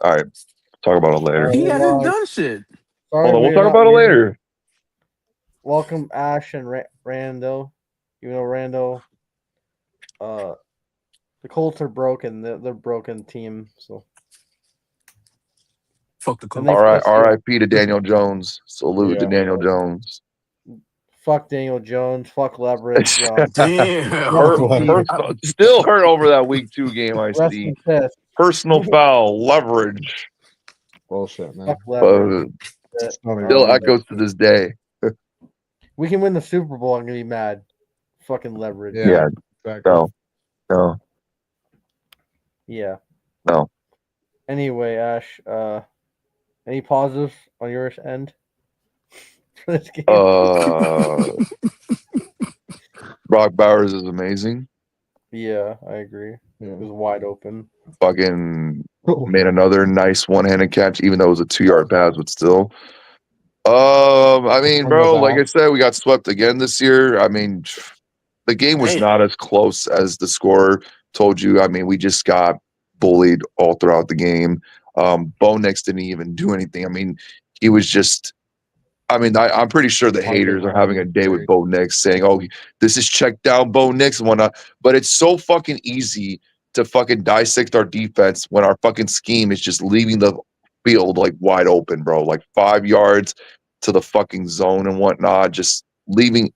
All right, talk about it later. He hasn't done shit. Hold Sorry, on, we'll we're talk not about it muted. later. Welcome Ash and Rando. Even though Rando, uh, the Colts are broken. They're broken team. So Fuck the and they coach. All right, pissed you. R.I.P. to Daniel Jones. Salute to Yeah. Daniel Jones. Fuck Daniel Jones. Fuck leverage. Damn. Rest in Well, peace. Still hurt over that week 2 game. I Rest see in piss. personal foul leverage, bullshit, man. Fuck leverage. It's not even still real. echoes to this day. We can win the Super Bowl. I'm gonna be mad. Fucking leverage. Yeah. Yeah, Exactly. no, Yeah. no. Anyway, Ash. Any positives on your end for this game? Brock Bowers is amazing. Yeah, I agree. Yeah. It was wide open. Fucking made another nice one-handed catch, even though it was a 2-yard pass, but still. I mean, On the bro, like I back. said, we got swept again this year. I mean, the game was Damn. not as close as the score told you. I mean, we just got bullied all throughout the game. Bo Nix didn't even do anything. I mean, he was just. I mean, I'm pretty sure the haters are having a day with Bo Nix, saying, "Oh, this is check down Bo Nix and whatnot." But it's so fucking easy to fucking dissect our defense when our fucking scheme is just leaving the field like wide open, bro. Like 5 yards to the fucking zone and whatnot, just leaving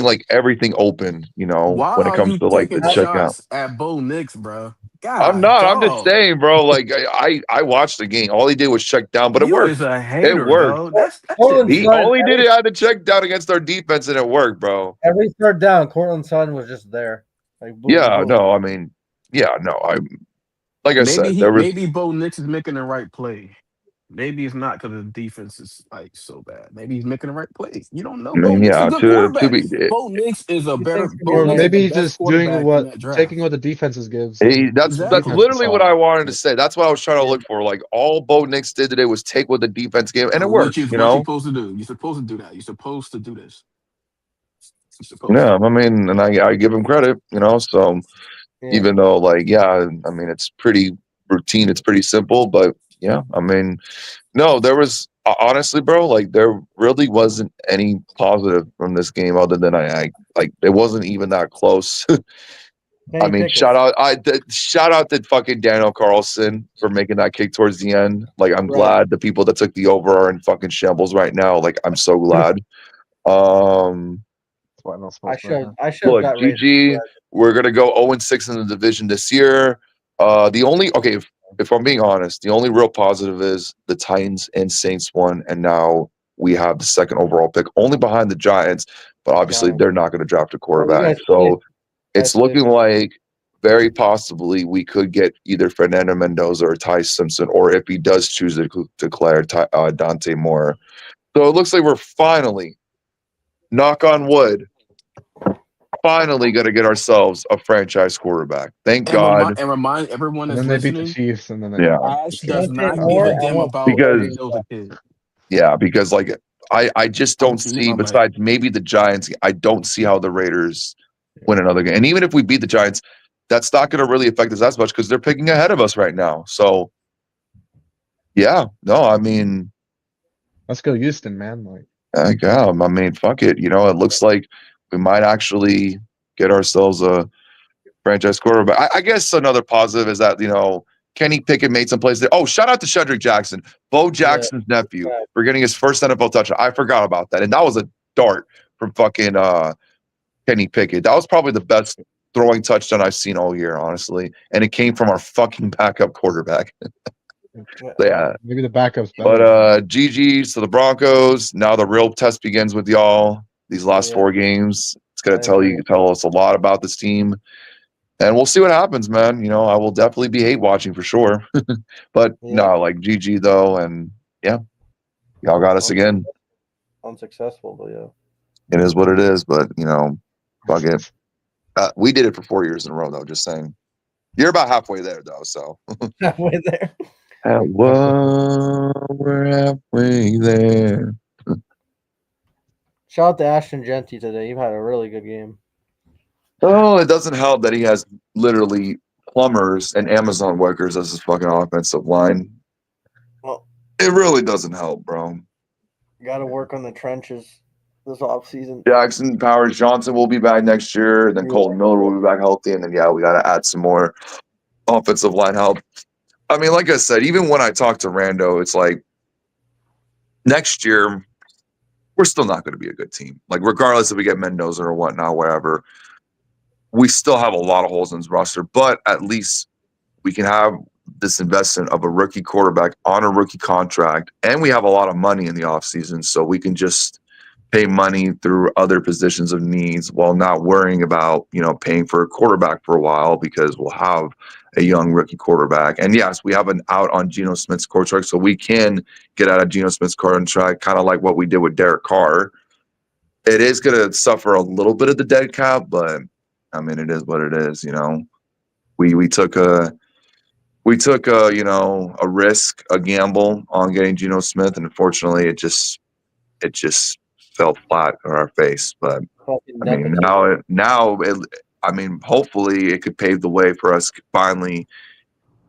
like everything open, Why when it are comes you to like the taking check out. shots at Bo Nix, bro? I'm God, not. I'm just dog. saying, bro. Like I watched the game. All he did was check down, but it You worked. is a It hater, worked. dog. That shit Portland He Sun, all he did had to check down against our defense, and it worked, bro. every third down, Cortland Sun was just there. Like boom, Yeah, boom. no, I mean, yeah, no, I like I said, there was maybe Bo Nix is making the right play. Maybe it's not because the defense is like so bad. Maybe he's making the right play. You don't know. I Bo mean, Nix is a yeah, good to quarterback. be Bo Nix is a You better. think Bo Or Nix is maybe the he's best just doing quarterback in what that draft. taking what the defenses gives. that's Exactly. literally what I wanted to Yeah. say. That's what I was trying to look for. Like all Bo Nix did today was take what the defense gave, and it worked. What you supposed to do? You're supposed to do that. You're supposed to do this. You're supposed Yeah, to. I mean, and I give him credit, So Yeah. even though, like, yeah, I mean, it's pretty routine, it's pretty simple, but yeah, I mean, no, there was honestly, bro, like there really wasn't any positive from this game other than I like it wasn't even that close. I Kenny mean, Pickett. shout out to fucking Daniel Carlson for making that kick towards the end. Like, I'm Right. glad the people that took the over are in fucking shambles right now. Like, I'm so glad. That's why I'm not I supposed to should man. I should have Look, got Raiders. GG, we're gonna go 0-6 in the division this year. The only if I'm being honest, the only real positive is the Titans and Saints won, and now we have the second overall pick, only behind the Giants. But obviously, Giants. they're not going to draft a You quarterback, guys so it's That's it. looking like very possibly we could get either Fernando Mendoza or Ty Simpson, or if he does choose to declare Dante Moore. So it looks like we're finally, knock on wood, finally going to get ourselves a franchise quarterback. Thank God. Remind everyone And that's then they beat the listening. Chiefs, and then they Yeah. Ash does Dante not give Moore, a I damn want about Because- Mendoza kid. Yeah, because like I just don't see, I'm like- besides maybe the Giants, I don't see how the Raiders win another game. And even if we beat the Giants, that's not going to really affect us as much because they're picking ahead of us right now. So, yeah, no, I mean, let's go Houston, man. Like yeah, I mean, fuck it. It looks like we might actually get ourselves a franchise quarterback. I guess another positive is that, Kenny Pickett made some plays there. Oh, shout out to Shedrick Jackson, Bo Jackson's nephew, for getting his first NFL touchdown. I forgot about that. And that was a dart from fucking Kenny Pickett. That was probably the best throwing touchdown I've seen all year, honestly. And it came from our fucking backup quarterback. So, yeah. maybe the backups better. But GG's to the Broncos. Now the real test begins with y'all. These last Yeah. 4 games. It's gonna I tell us a lot about this team. And we'll see what happens, man. I will definitely be hate watching for sure. But Yeah. no, like GG though, and yeah, y'all got us again. unsuccessful, but yeah. It is what it is, but fuck it. We did it for 4 years in a row, though. Just saying. You're about halfway there, though. So Halfway there. we're halfway there. Shout out to Ashton Genty today. You've had a really good game. Oh, it doesn't help that he has literally plumbers and Amazon workers as his fucking offensive line. Well, It really doesn't help, bro. got to work on the trenches this offseason. Jackson Powers Johnson will be back next year. Then Colton Miller will be back healthy. And then, we got to add some more offensive line help. I mean, like I said, even when I talk to Rando, it's like next year, we're still not going to be a good team. Like, regardless if we get Mendoza or whatnot, whatever, we still have a lot of holes in this roster. But at least we can have this investment of a rookie quarterback on a rookie contract. And we have a lot of money in the offseason, so we can just pay money through other positions of needs while not worrying about, paying for a quarterback for a while because we'll have a young rookie quarterback. And yes, we have an out on Geno Smith's contract, so we can get out of Geno Smith's contract, kind of like what we did with Derek Carr. It is going to suffer a little bit of the dead cap, but I mean, it is what it is. We took a risk, a gamble on getting Geno Smith, and unfortunately, it just fell flat on our face. But I mean, hopefully it could pave the way for us finally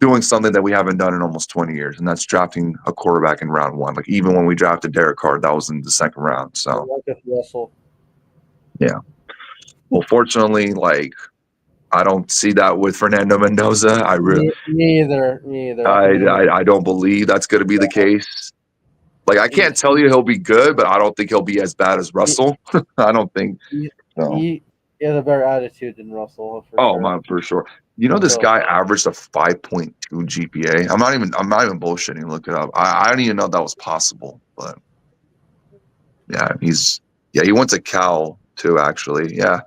doing something that we haven't done in almost 20 years, and that's drafting a quarterback in round 1. Like, even when we drafted Derek Carr, that was in the second round. So yeah. Well, fortunately, I don't see that with Fernando Mendoza. Me either. I don't believe that's going to be the case. Like, I can't tell you he'll be good, but I don't think he'll be as bad as Russell. I don't think. No. He has a better attitude than Russell. Man, for sure. This guy averaged a 5.2 GPA. I'm not even bullshitting. Look it up. I don't even know that was possible. But yeah, he went to Cal too, actually. Yeah.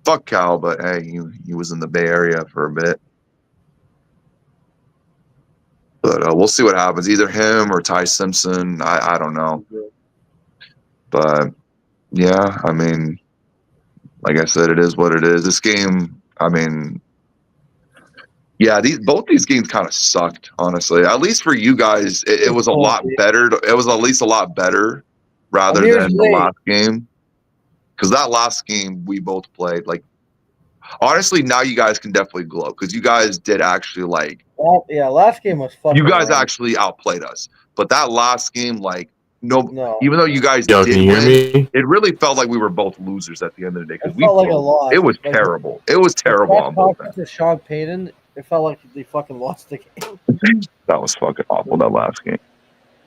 Fuck Cal, but hey, he was in the Bay Area for a bit. But we'll see what happens. Either him or Ty Simpson. I don't know. But yeah, I mean, like I said, it is what it is. This game, I mean, yeah, both these games kind of sucked, honestly. At least for you guys, it was a lot better. It was at least a lot better rather than the last game. Because that last game we both played, like, honestly, now you guys can definitely glow because you guys did actually last game was fucking. You guys actually outplayed us, but that last game, no. Even though you guys Yo, did can you hear win, me? it really felt like we were both losers at the end of the day because it felt like a loss. It was terrible. It was terrible on both ends. To Sean Payton, it felt like they fucking lost the game. That was fucking awful. That last game.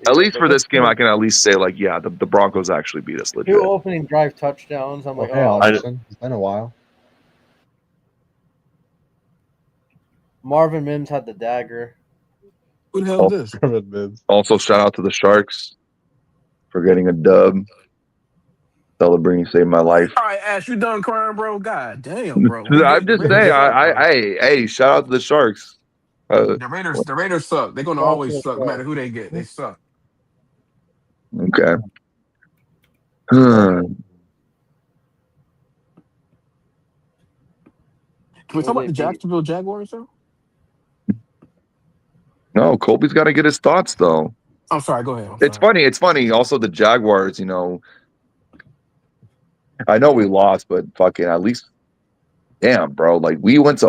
At least for this game, I can at least say the Broncos actually beat us legit. 2 opening drive touchdowns. I'm like, it's been a while. Marvin Mims had the dagger. Who the hell is this? Also, shout out to the Sharks for getting a dub. Celebrating saved my life. All right, Ash, you done crying, bro? God damn, bro. I'm just saying, hey, shout out to the Sharks. The Raiders suck. They're gonna always suck, no matter who they get. They suck. Okay. Can we talk about the Jacksonville Jaguars, though? No, Colby's got to get his thoughts, though. I'm sorry. Go ahead. It's funny. Also, the Jaguars, I know we lost, but fucking at least, damn, bro. Like, you had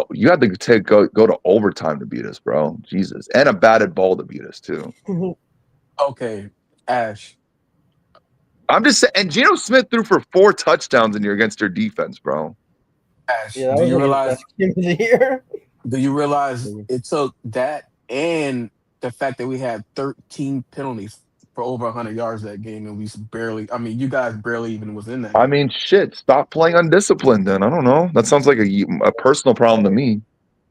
to go to overtime to beat us, bro. Jesus. And a batted ball to beat us, too. Okay, Ash. I'm just saying, and Geno Smith threw for 4 touchdowns against their defense, bro. Ash, do you realize it took that and the fact that we had 13 penalties for over 100 yards that game, and you guys barely even was in that game. I mean, shit, stop playing undisciplined then. I don't know. That sounds like a personal problem to me.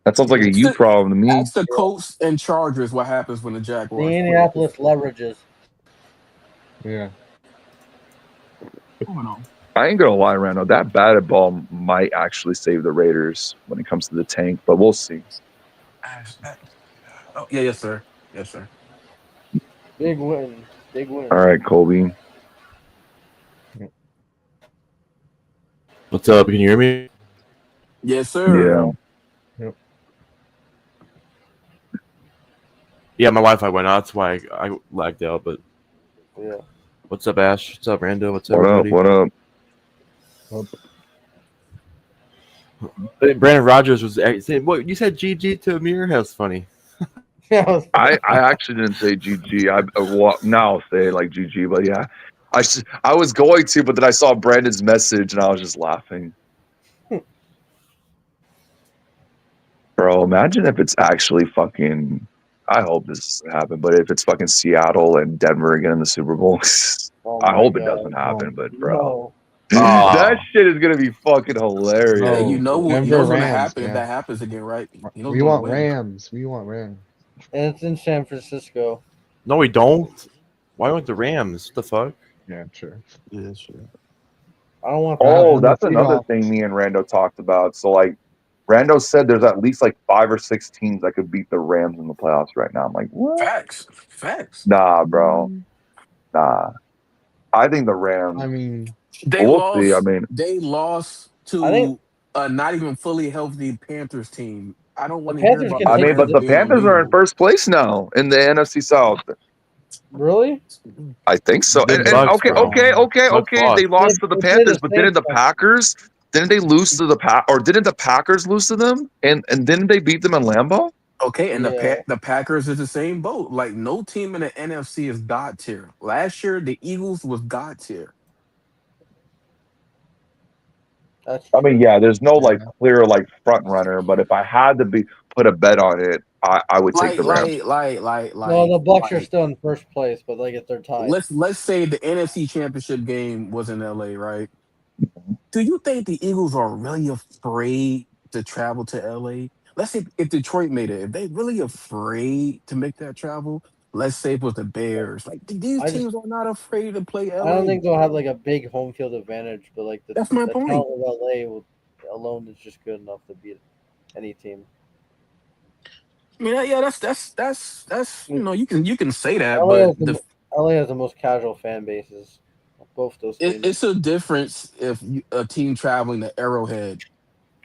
That sounds like a you problem to me. That's the Colts and Chargers what happens when the Jaguars. The Indianapolis leverages. Yeah. I ain't gonna lie, Rando. That batted ball might actually save the Raiders when it comes to the tank, but we'll see. Oh, yeah, yes, sir. Yes, sir. Big win. All right, Colby. What's up? Can you hear me? Yes, sir. Yeah. Yeah, my Wi-Fi went out. That's why I lagged out. But yeah. What's up, Ash? What's up, Rando? What's up, What everybody? up? What up? Brandon Rogers was saying, "What you said, GG to Amir? That's funny." I actually didn't say GG. Now I'll say like GG, but yeah, I was going to, but then I saw Brandon's message and I was just laughing. Bro, imagine if it's actually fucking. I hope this doesn't happen, but if it's fucking Seattle and Denver again in the Super Bowl, Oh I my hope it God. doesn't happen. But bro, No. that shit is gonna be fucking hilarious. Hey, No, you know what? You Denver know what's gonna Rams, happen if man. that happens again, right? You know who's We gonna want win. Rams. We want Rams. And it's in San Francisco. No, we don't. Why want the Rams? What the fuck? Yeah, sure. Yeah, sure. I don't want Have Oh, them that's the another Seahawks. thing me and Rando talked about. So like, Rando said there's at least like 5 or 6 teams that could beat the Rams in the playoffs right now. I'm like, what? Facts. Nah, bro. Nah. I think the Rams. I mean, They We'll see. I lost. mean, They lost I think to a not even fully healthy Panthers team. I don't want to hear Panthers about can the take but Rams the being Panthers are in unbeatable. first place now in the NFC South. really. I think so. The And Bucks, okay, bro. Bucks okay. They lost. lost to the They did Panthers, the but same didn't the thing. Packers? Didn't they lose to the or didn't the Packers lose to them? And didn't they beat them in Lambeau? Okay, and Yeah. the Packers is the same boat. Like no team in the NFC is god tier. Last year, the Eagles was god tier. That's I mean, true. yeah, there's no like yeah. clear like front runner, but if I had to put a bet on it, I would take Like, the Rams. No, the Bucks are like. still in first place, but like if they're tied. Let's say the NFC Championship game was in LA, right? Do you think the Eagles are really afraid to travel to LA? Let's say if Detroit made it, if they really afraid to make that travel, let's say it was the Bears. Like these I just teams are not afraid to play I don't LA. think they'll have like a big home field advantage, but like That's my the point. talent of LA alone is just good enough to beat any team. I mean, yeah, that's you can say that, LA but has LA has the most casual fan bases of both those teams. it's a difference if a team traveling to Arrowhead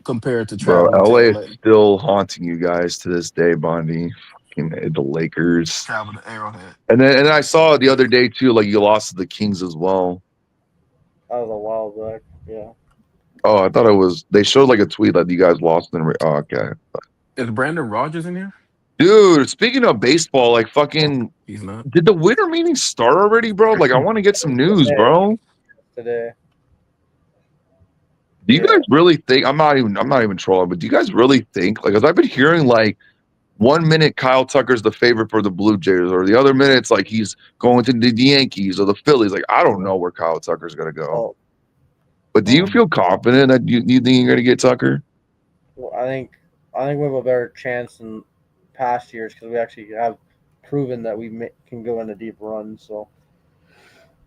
compared to Bro, traveling to LA is LA. still haunting you guys to this day, Bondi. Fucking the Lakers. Travel to Arrowhead. And then I saw the other day too, like you lost to the Kings as well. That was a while back. Yeah. Oh, I thought it was. They showed like a tweet that you guys lost in. Oh, okay, Is Brandon Rogers in here? dude. Speaking of baseball, like fucking, He's not. did the winter meeting start already, bro? Like, I want to get some news, bro. Today. Do you Yeah. guys really think? I'm not even trolling, but do you guys really think? Like, 'cause I've been hearing like 1 minute Kyle Tucker's the favorite for the Blue Jays, or the other minute it's like he's going to the Yankees or the Phillies. Like, I don't know where Kyle Tucker's gonna go. Oh, But do you feel confident that you think you're gonna get Tucker? well, I think we have a better chance in past years because we actually have proven that we can go in a deep run. So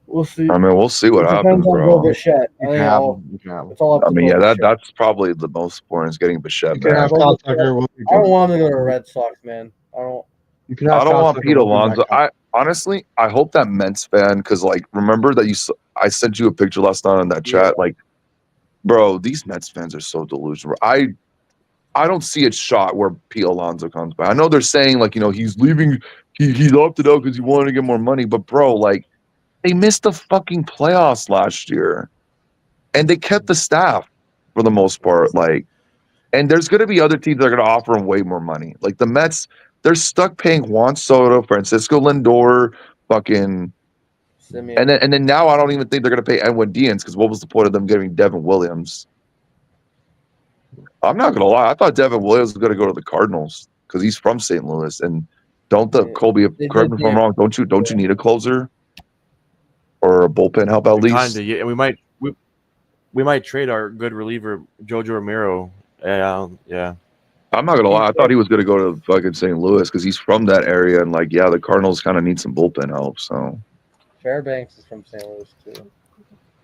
we'll see. I mean, we'll see what It happens, depends on Bill bro. Bichette. You can have them. You can have them. It's all up I to mean, Bill yeah, Bichette. that's probably the most important is getting Bichette You can back. have Kyle Tucker. We'll be I don't good. want him to go to Red Sox, man. I don't. You can have I don't Kyle want Tucker, Pete we'll be Alonso. back up. I honestly, I hope that Mets fan, because like, remember that I sent you a picture last night in that chat. Like, bro, these Mets fans are so delusional. I don't see a shot where Pete Alonso comes back. I know they're saying like, he's leaving. He's opted out because he wanted to get more money. But bro, like, they missed the fucking playoffs last year, and they kept the staff for the most part. Like, and there's going to be other teams that are going to offer him way more money. Like the Mets, they're stuck paying Juan Soto, Francisco Lindor, fucking, Simeon. and then now I don't even think they're going to pay Edwin Diaz because what was the point of them getting Devin Williams? I'm not going to lie, I thought Devin Williams was going to go to the Cardinals because he's from St. Louis, and don't the Colby? Correct me if I'm wrong. Don't you need a closer or a bullpen help at least? Kinda, yeah. And we might trade our good reliever Jojo Romero. Yeah. I'm not gonna lie. I thought he was gonna go to fucking St. Louis because he's from that area, and like, yeah, the Cardinals kind of need some bullpen help. So, Fairbanks is from St. Louis too.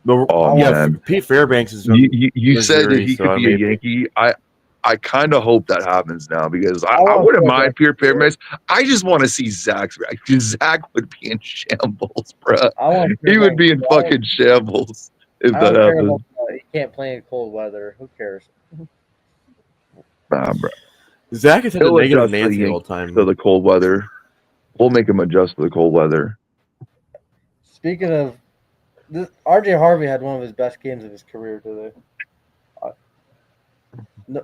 But, oh yeah, man, Pete Fairbanks is from you said that Missouri, he so could I be a mean, Yankee. I kind of hope that happens now because I want wouldn't mind Fairbanks. Pete Fairbanks. I just want to see Zach's reaction. Zach would be in shambles, bro. I want He would be in Fairbanks. fucking shambles if I that don't care happens. about he can't play in cold weather. Who cares? Nah, bro. Zach has had a He'll negative adjust to Nancy the all the time. to the cold weather. We'll make him adjust to the cold weather. Speaking of, RJ Harvey had one of his best games of his career today. No,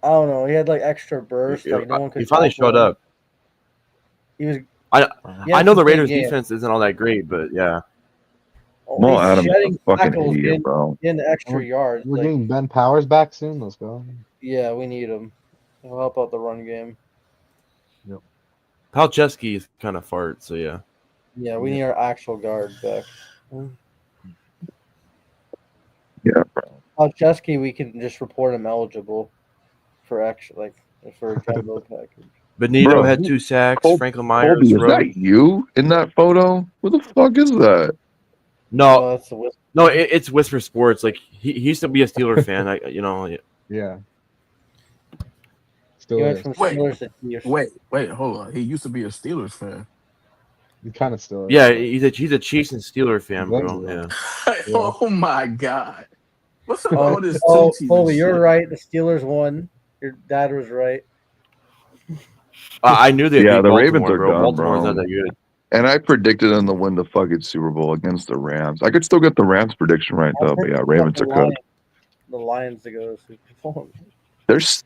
I don't know. He had like extra burst. Yeah, Like no one could. he finally tackle showed him. up. He was. he I had know some the big Raiders' games. defense isn't all that great, but yeah. Oh, Well, he's Adam's a shedding fucking tackles, idiot, bro. getting the extra yards. We're Like, getting Ben Powers back soon. Let's go. yeah, we need him. He'll help out the run game. Palczewski is kind of fart, so yeah. Yeah, we need our actual guard back. Yeah, Chesky, we can just report him eligible for for a jumbo package. Benito Bro, had 2 sacks. Col- Franklin Myers Colby, is wrote. that you in that photo? What the fuck is that? No, That's the Whisper. no, it's Whisper Sports. Like he used to be a Steeler fan. Yeah. He Still went is. from Wait, Steelers to Chiefs. Wait, hold on. He used to be a Steelers fan. He kind of still is. Yeah, he's a Chiefs and Steeler fan, bro. Exactly. Yeah. Oh my god. What's up with Oh, all this oh, two team Colby, and you're shit? right. The Steelers won. Your dad was right. I knew they Yeah, beat the Baltimore, Ravens are bro. done, Baltimore's bro. not that good. And I predicted them to win the fucking Super Bowl against the Rams. I could still get the Rams prediction right though, but yeah, Ravens are cooked. The Lions to go to Super Bowl. There's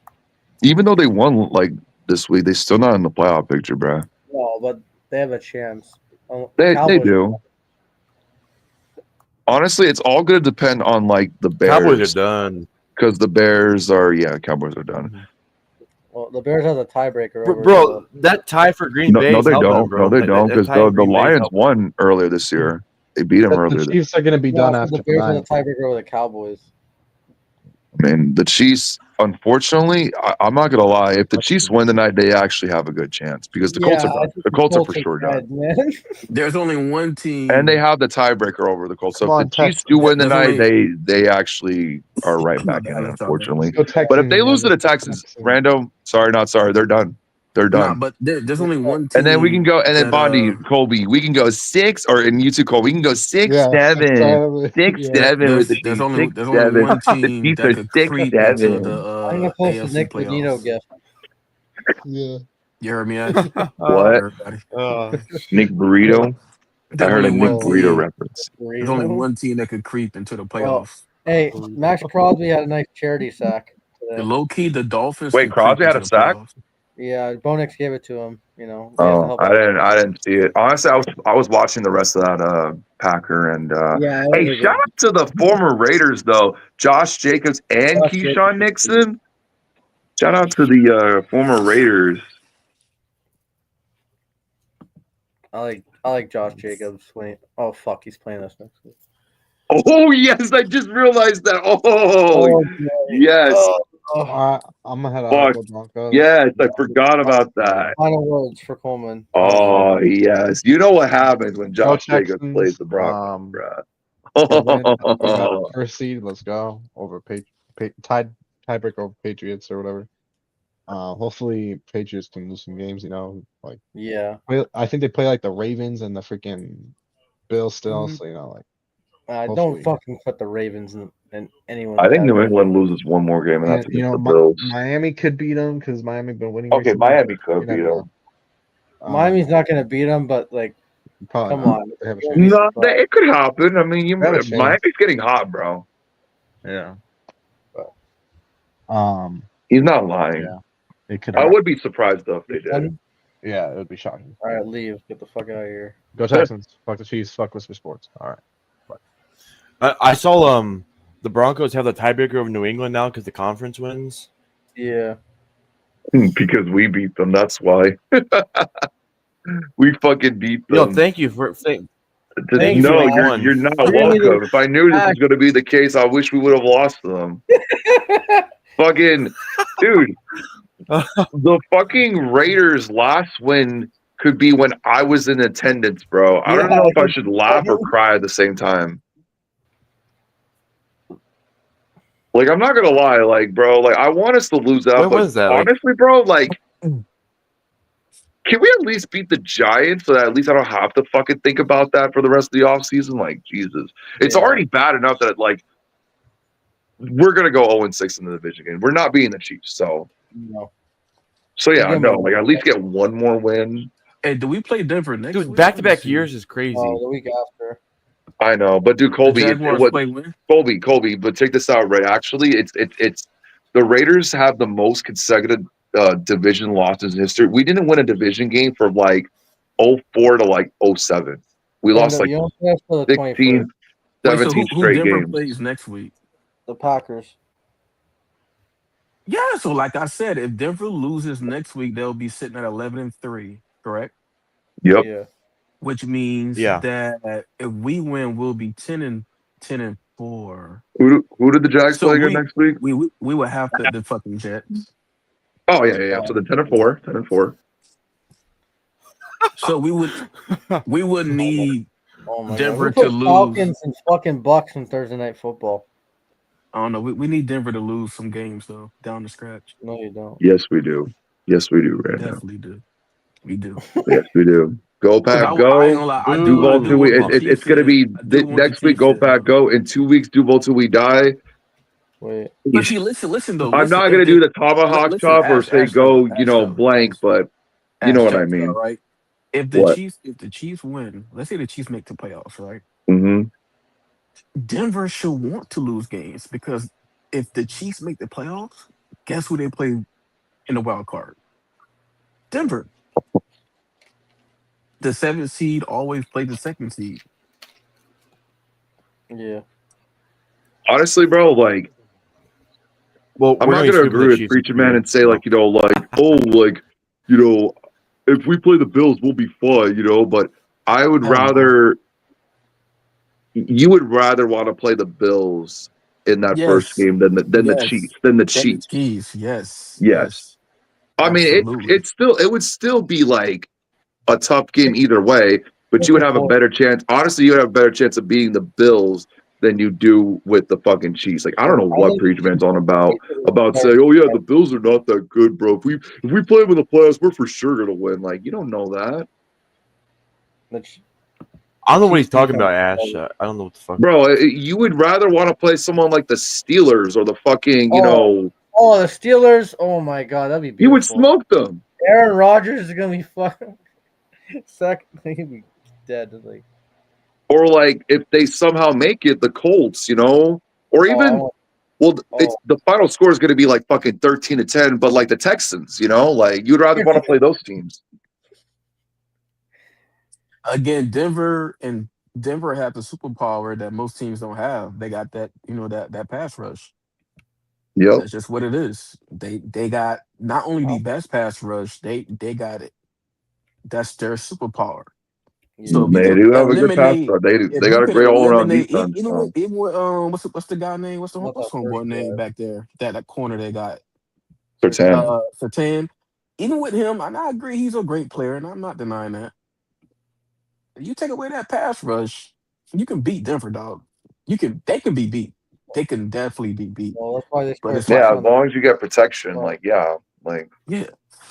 even though they won like this week, they still not in the playoff picture, bro. No, but they have a chance. They Cowboys- do. Honestly, it's all going to depend on like the Cowboys Bears are done. because the Bears are Cowboys are done. Well, the Bears have the tiebreaker over. Bro, that tie for Green Bay. No, is they helping them, don't. bro. No, they don't That because tie in the Green Bay is Lions helping. won earlier this year. They beat them The earlier. Chiefs are going to be done after the Bears have tonight. the tiebreaker over the Cowboys. I mean, the Chiefs. Unfortunately, I'm not gonna lie. If the Chiefs win tonight, they actually have a good chance because the Colts are I done. think The Colts are for are sure dead, done, man. There's only one team, and they have the tiebreaker over the Colts. So Come if on, the Chiefs Texans. do win There's tonight, only- they actually are right back in it. That's all right. Unfortunately, Go Texans, but if they man. lose to the Texans, random, sorry, not sorry, they're done. They're Nah, done. but there's only one team. And then we can go, and then that, Bondi, Colby, we can go 6, or in you two, Cole, we can go 6, Yeah, 7, 6, Yeah. 7 with the there's Chiefs. only 6, there's only 7. one The team Chiefs that are could 6, creep into 7. the I'm gonna post the AFC Nick Benito playoffs. gift. Yeah. You heard me, Ash? What? Everybody. Nick Burrito? I There's heard a only Nick one Burrito team. reference. There's only one team that could creep into the playoffs. Hey, Max Crosby had a nice charity sack The today. low key, the Dolphins. Wait, can creep Crosby had into a the sack? playoffs. Yeah, Bonix gave it to him. You know. He has to Oh, help I out. didn't see it. Honestly, I was watching the rest of that Packer and Yeah. it was hey, a shout out to the former Raiders though, Josh Jacobs and Josh Keyshawn Jacobs. Nixon. Shout out to the former Raiders. I like Josh Jacobs. Oh fuck, he's playing us next week. Oh yes, I just realized that. Oh yes, I'm going to head Fuck. out. Go Broncos. yes, I forgot about that. Final words for Coleman. Oh yes, you know what happens when Josh Jacobs Texans. plays the Broncos, They win. We got bruh. first seed. Let's go. Over tiebreaker over Patriots or whatever. Hopefully Patriots can lose some games, like Yeah. I think they play like the Ravens and the freaking Bills still, Mhm. so like Don't Hopefully. fucking put the Ravens and anyone. I think bad. New England loses one more game, and that's and, against the Bills. Miami could beat them because Miami been winning. Okay, recently, Miami but could you beat never them. know. Miami's not gonna beat them, but Probably come not. on. They have a You'll chance. be No, surprised. it could happen. I mean, They have a chance. Miami's getting hot, bro. Yeah. But He's not lying. Yeah. It could I happen. would be surprised though if they did. Yeah, it would be shocking. All right, leave. Get the fuck out of here. Go Texans. Fuck the Chiefs. Fuck Whisper Sports. All right. I saw the Broncos have the tiebreaker over New England now because the conference wins. Yeah. Because we beat them. That's why. We fucking beat them. Yo, thank you for Thank you No, for you're, one. you're not We're gonna need welcome. If I knew this was going to be the case, I wish we would have lost to them. Fucking dude, the fucking Raiders' last win could be when I was in attendance, bro. I don't Yeah. know if I should laugh or cry at the same time. Like, I'm not gonna lie, like, bro, like, I want us to lose out. When But was that? Like- honestly, bro, like, can we at least beat the Giants so that at least I don't have to fucking think about that for the rest of the offseason? Like, Jesus. It's Yeah. already bad enough that, like, we're gonna go 0-6 in the division game. We're not beating the Chiefs, so No. yeah, Yeah, no, but- like at least get one more win. Hey, do we play Denver next Dude, week? back-to-back years is crazy. The week after. I know, but dude, Colby, The Jaguars what, play when? Colby, but check this out, right? Actually, it's the Raiders have the most consecutive division losses in history. We didn't win a division game from like 04 to like 07. We lost like You don't play us for the 16, 21st. Wait, so 17 who straight Denver games. plays next week? The Packers. Yeah, so like I said, if Denver loses next week, they'll be sitting at 11-3, correct? Yep. Yeah. Which means Yeah. that if we win, we'll be 10-4. Who did the Jags So play again next week? we will have the fucking Jets. Oh yeah. So the 10-4, 10-4. So we would need Oh my Denver God. We to put lose. Falcons and fucking Bucks in Thursday Night Football. I don't know. We need Denver to lose some games though, down the stretch. No, you don't. Yes, we do. Yes, we do. Right now. Definitely do. We do. Yes, we do. Go Because Pack, I ain't go. gonna lie. I do Duval 2 want weeks. the Chiefs. It's going to be I do want the next week. Chiefs Go to, Pack, go. In 2 weeks, Duval till we die. Wait. But see, listen though. I'm Listen, not if going to do they- the tomahawk listen, chop or Ash, say Ash, go, though, Ash, though, blank, Ash, but you Ash, know what check I this out, mean. right? If the What? Chiefs win, let's say the Chiefs make the playoffs, right? Mm-hmm. Denver should want to lose games because if the Chiefs make the playoffs, guess who they play in the wild card? Denver. The 7th seed always plays the 2nd seed. Yeah. Honestly, bro, like, Well, I'm we're not gonna going to be sweeping the agree with Chiefs Preacher this Man year, and say, so. like, oh, like, if we play the Bills, we'll be fine, but I would Hell no. rather, you would rather want to play the Bills in that first Yes. game than the Yes. Chiefs. Than the Then the Chiefs. Chiefs. Yes. Yes. I mean, Absolutely. it would still be like a tough game either way, but Pick you would your have a poison. better chance. Honestly, you would have a better chance of beating the Bills than you do with the fucking Chiefs. Like, I don't know what Preacher Man's on about saying, oh yeah, the Bills are not that good, bro. If we play them in the playoffs, we're for sure gonna win. Like, you don't know that. I don't know what he's Chiefs talking about, defense. Ash. I don't know what the fuck. Bro, you would rather want to play someone like the Steelers or the fucking, Oh, the Steelers. Oh my God, that'd be you would beautiful. smoke them. Aaron Rodgers is gonna be fucking second. He'd be dead. Like, Or like if they somehow make it, the Colts, or even it's the final score is going to be like fucking 13-10, but like the Texans, like you'd rather want to play those teams. Again, Denver have the superpower that most teams don't have. They got that, that pass rush. Yep. That's just what it is. They got not only the best pass rush, they got it. That's their superpower. So they do have a good pass rush. They got a great all around defense. Even with what's the guy name? What's homeboy name back there? That corner they got. Sertan. Even with him, I agree he's a great player, and I'm not denying that. You take away that pass rush, you can beat Denver, dog. They can be beat. They can definitely be beat. Well, that's why they. But it's as long as you get protection, yeah. But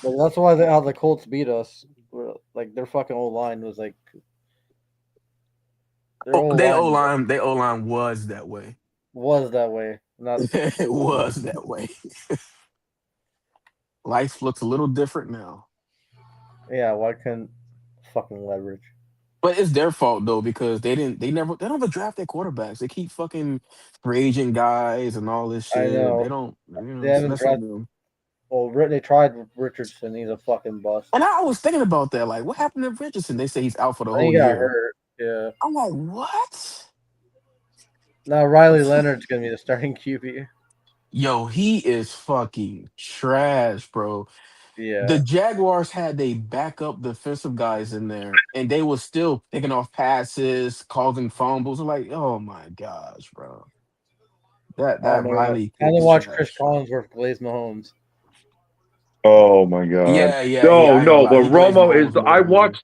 that's why how the Colts beat us. Like their fucking old line was like. Their O line was that way. Was that way? Not. It was that way. Life looks a little different now. Yeah, why couldn't fucking leverage? But it's their fault though because they don't ever draft their quarterbacks. They keep fucking free agent guys and all this shit. I know. They don't. They haven't drafted them. Well, they tried with Richardson. He's a fucking bust. And I was thinking about that. Like, what happened to Richardson? They say he's out for the whole he year. got hurt. Yeah. I'm like, what? Now Riley Leonard's gonna be the starting QB. Yo, he is fucking trash, bro. Yeah. The Jaguars had they backup defensive guys in there, and they were still picking off passes, causing fumbles. I'm like, oh my gosh, bro. That Riley. I didn't watch Chris Collinsworth glaze Mahomes. Oh my God. Yeah. No, but Romo is. I watched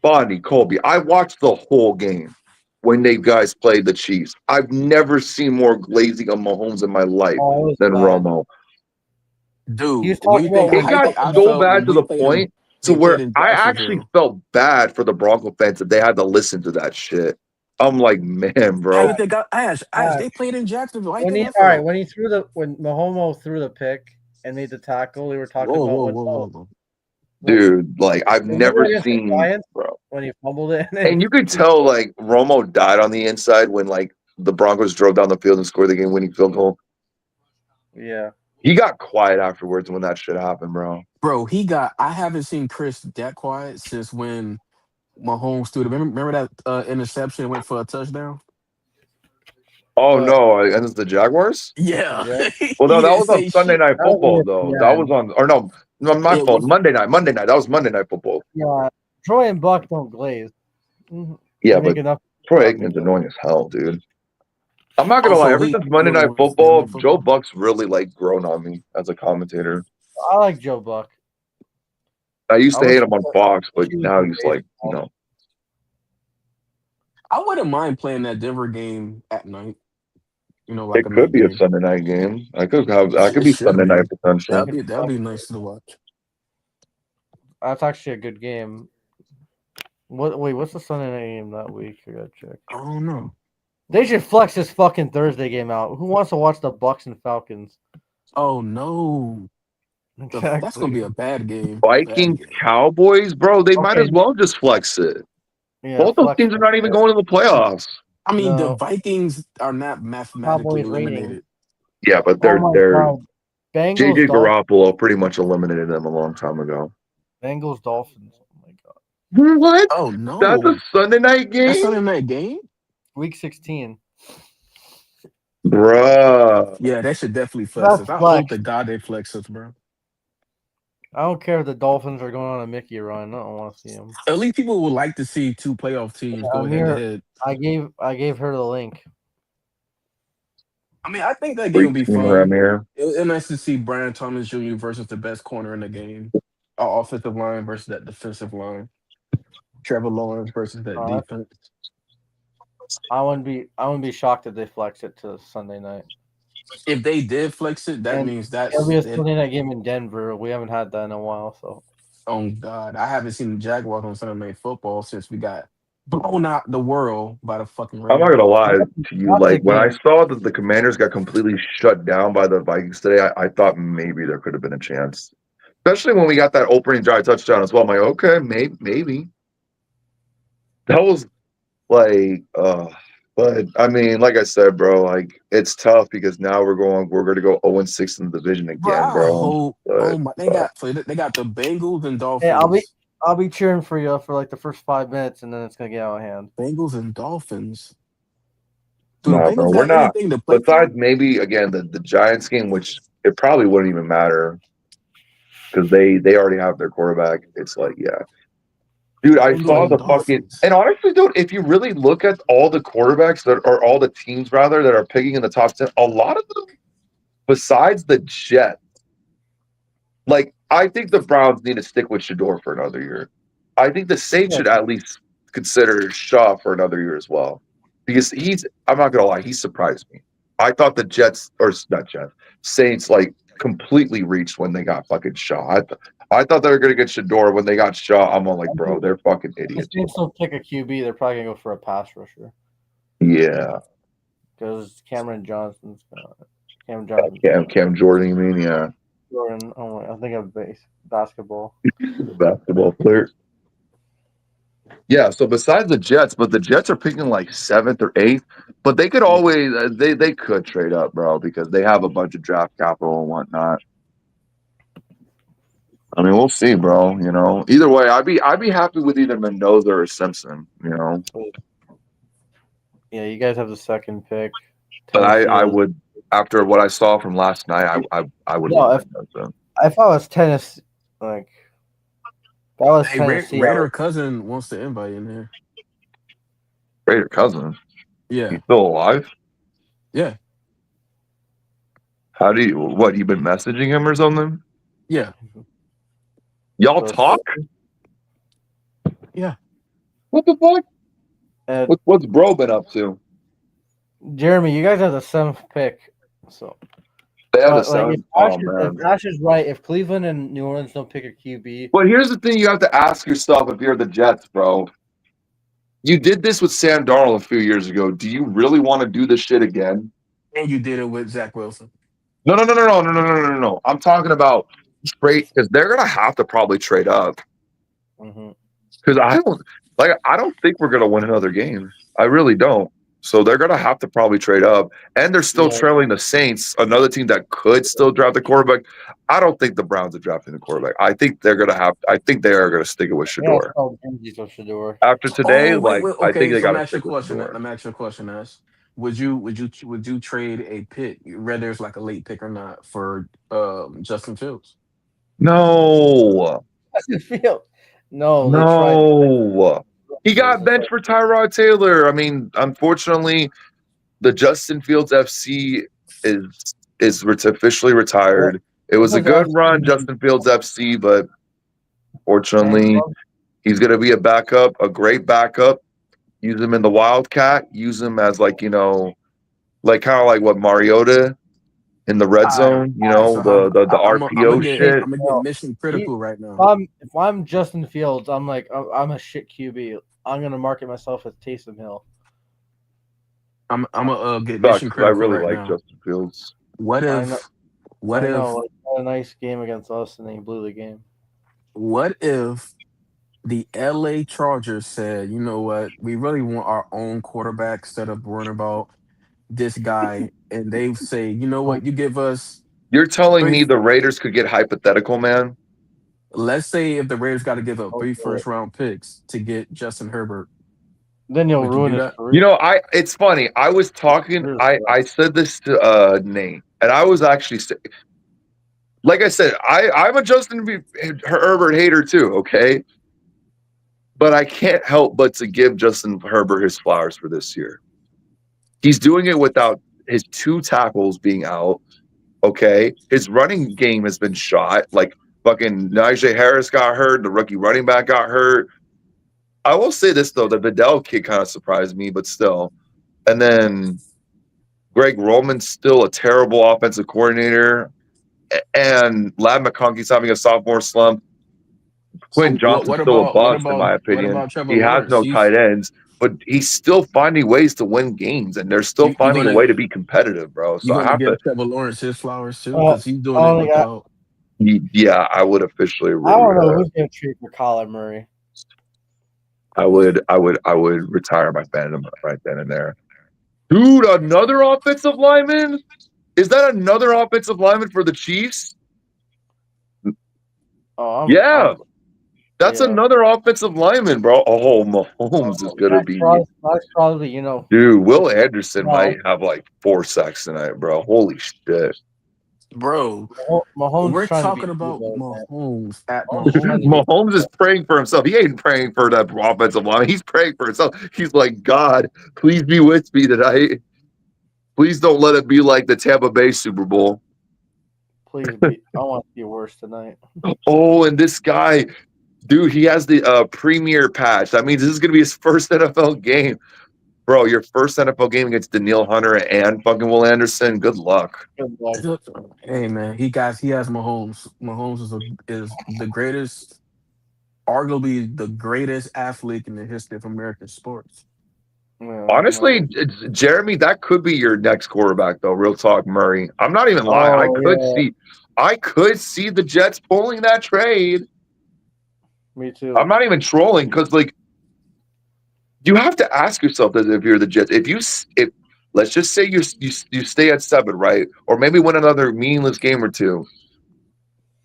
Bonnie Colby. I watched the whole game when they guys played the Chiefs. I've never seen more glazing of Mahomes in my life than Romo. Dude, it got so bad to the point to where I actually felt bad for the Bronco fans that they had to listen to that shit. I'm like, man, bro. Ash, they played in Jacksonville. When Mahomes threw the pick and made the tackle, they were talking about dude, like I've never seen bro. When he fumbled it. And you could tell like Romo died on the inside when like the Broncos drove down the field and scored the game-winning field goal. Yeah. He got quiet afterwards when that shit happened, bro. Bro, I haven't seen Chris that quiet since when Mahomes threw remember that interception went for a touchdown? Oh But no, and it's the Jaguars. Yeah. yeah, Well, no, He that didn't was on say Sunday shit. Night that Football, was though. That was ESPN. on, or no, my It fault. was Monday night. That was Monday Night Football. Yeah, Troy and Buck don't glaze. Mhm. Yeah, They make but enough. Troy Make Aikman's it. annoying as hell, dude. I'm not gonna lie. also Ever he since Monday really Night wants Monday Football, Night Joe Football. Buck's really like grown on me as a commentator. I like Joe Buck. I used I to wish hate him on Fox, but he was now in he's like, baseball. I wouldn't mind playing that Denver game at night. Like It a could night be a game. Sunday night game. I could It be should Sunday night be. potential. That'd be nice to watch. That's actually a good game. What's the Sunday night game that week? I gotta check. I don't know. They should flex this fucking Thursday game out. Who wants to watch the Bucks and Falcons? Oh no. That's gonna be a bad game. Bad Vikings, game. Cowboys, bro. They might Okay. as well just flex it. Yeah, Both those flex teams are it. not even going to the playoffs. I mean, the No. Vikings are not mathematically Cowboys reigning. eliminated. Yeah, but Oh my they're god. Bengals, JJ Dolphins. Garoppolo pretty much eliminated them a long time ago. Bengals, Dolphins. Oh my god. What? Oh That's a no. Sunday night That's game, Sunday night game? Week 16. bruh. Yeah, they should definitely flex That's us. I hope flex. to God they flex us, bro. I don't care if the Dolphins are going on a Mickey run. I don't want to see them. At least people would like to see two playoff teams go head to Amir, head. I gave her the link. I mean, I think that game Great will be team fun. around here. It's nice to see Brian Thomas Jr. versus the best corner in the game. Our offensive line versus that defensive line. Trevor Lawrence versus that defense. I wouldn't be shocked if they flex it to Sunday night. If they did flex it, that And means that's It'll be a it. Sunday night game in Denver. We haven't had that in a while, so Oh God, I haven't seen the Jaguars on Sunday Night Football since we got blown out the world by the fucking I'm not Ravens. gonna lie to you. That's Like the when I game. saw that the Commanders got completely shut down by the Vikings today, I thought maybe there could have been a chance. Especially when we got that opening drive touchdown as well. I'm like, okay, maybe. That was like, but I mean, like I said, bro, like it's tough because now we're going to go 0-6 in the division Bro, again, I bro. hope. But, Oh my, they got the Bengals and Hey, Dolphins. I'll be cheering for you for like the first 5 minutes, and then it's gonna get out of hand. Bengals and Dolphins. Do the nah, bro, Bengals we're got not. anything to play Besides for? maybe again the Giants game, which it probably wouldn't even matter because they already have their quarterback. It's like, yeah. Dude, I Bengals saw and the fucking Dolphins. and honestly, dude, if you really look at all the quarterbacks that or all the teams rather that are picking in the top 10, a lot of them, besides the Jets, like I think the Browns need to stick with Shador for another year. I think the Saints should at least consider Shaw for another year as well. Because I'm not gonna lie, he surprised me. I thought the Jets or not Jets, Saints like completely reached when they got fucking Shaw. I thought they were gonna get Shador when they got Shaw. I'm all like, bro, they're fucking If idiots. they still pick a QB, they're probably gonna go for a pass rusher Yeah. because Cameron Johnson's Cam Jordan, you mean? Yeah. Jordan. Oh, I think of basketball. Basketball player. Yeah, so besides the Jets, but the Jets are picking like 7th or 8th, but they could always they could trade up, bro, because they have a bunch of draft capital and whatnot. I mean, we'll see, bro. Either way, I'd be happy with either Mendoza or Simpson. Yeah, you guys have the second pick. But I Tennessee. would after what I saw from last night, I would No, leave Mendoza. if I was Tennessee, like that was Hey, Tennessee. Raider cousin wants to invite in here. Raider cousin, Yeah, he's still alive? yeah, How do you? What, you been messaging him or something? yeah, Y'all talk? yeah. What the fuck? What's bro been up to? Jeremy, you guys have the 7th pick, so They had a like sound. if Oh man. Ash is right, if Cleveland and New Orleans don't pick a QB, But here's the thing: you have to ask yourself if you're the Jets, bro. You did this with Sam Darnold a few years ago. Do you really want to do this shit again? And you did it with Zach Wilson. No. I'm talking about trade because they're gonna have to probably trade up. Because I don't think we're gonna win another game. I really don't. So they're gonna have to probably trade up, and they're still Yeah. trailing the Saints, another team that could still draft the quarterback. I don't think the Browns are drafting the quarterback. I think they're gonna have. I think they are gonna stick it with Yeah, Shador. so Benji's with Shador. After today, Oh wait, like wait. I think Okay, they so got to stick with let Shador. me ask you a question, Ash. Would you trade a pick, whether it's like a late pick or not, for Justin Fields? No, Justin Fields. No, they tried. no. He got It's benched for Tyrod Taylor. I mean, unfortunately, the Justin Fields FC is officially retired. It was a Because good run, FC, Justin Fields FC, but fan fortunately, club. he's going to be a backup, a great backup. Use him in the Wildcat. Use him as like like kind of like what Mariota in the red All right, zone. all right. So The I'm gonna RPO get shit. I'm gonna get No, mission critical right now. If I'm Justin Fields, I'm like I'm a shit QB. I'm gonna market myself as Taysom Hill. I'm gonna get Sucks mission 'cause I critical really right like now. Justin Fields. What I know. if what I if know. Like, had a nice game against us, and they blew the game. what if the LA Chargers said, you know what, we really want our own quarterback instead of worrying about this guy, and they say, you know what, you give us You're telling three. me the Raiders could get hypothetical, man? Let's say if the Raiders got to give up three Okay. first-round picks to get Justin Herbert, Then you'll would you ruin do his that? career. It's funny. I was talking, I said this to Nate, and I was actually like I said, I'm a Herbert hater too, okay? But I can't help but to give Justin Herbert his flowers for this year. He's doing it without his two tackles being out, okay? His running game has been shot. Like fucking Najee Harris got hurt, the rookie running back got hurt. I will say this though, the Vidal kid kind of surprised me, but still. And then Greg Roman's still a terrible offensive coordinator. And Lad McConkey's having a sophomore slump. Quinn So Johnson's still a what bust, in about my opinion. Trevor He has Lawrence? no tight ends, but he's still finding ways to win games, and they're still You finding a gonna way to be competitive, bro. you So I gonna have to, give Trevor Lawrence his flowers too, Oh, because he's doing I it don't think without. yeah, I would officially I agree. don't know who's gonna trade for Kyler Murray. I would retire my fandom right then and there. Dude, another offensive lineman? Is that another offensive lineman for the Chiefs? Oh, Yeah. That's yeah. another offensive lineman, bro. Oh, Mahomes is gonna be, That's probably dude. Will Anderson No. might have like 4 sacks tonight, bro. Holy shit. Bro, Mahomes we're trying talking to be about good, man. Mahomes at Mahomes trying to Mahomes. be- Mahomes is praying for himself. He ain't praying for that offensive line. He's praying for himself. He's like, God, please be with me tonight. Please don't let it be like the Tampa Bay Super Bowl. Please be. I want to be worse tonight. Oh, and this guy, dude, he has the premier patch. That means this is gonna be his first NFL game. Bro, your first NFL game against Daniil Hunter and fucking Will Anderson. Good luck. Good luck. Hey man, he has Mahomes. Mahomes is the greatest, arguably the greatest athlete in the history of American sports. Yeah, Honestly, Mahomes. Jeremy, that could be your next quarterback, though. Real talk, Murray. I'm not even lying. Oh, I could see the Jets pulling that trade. Me too. I'm not even trolling because, like, you have to ask yourself that if you're the Jets, if let's just say you stay at 7, right, or maybe win another meaningless game or two,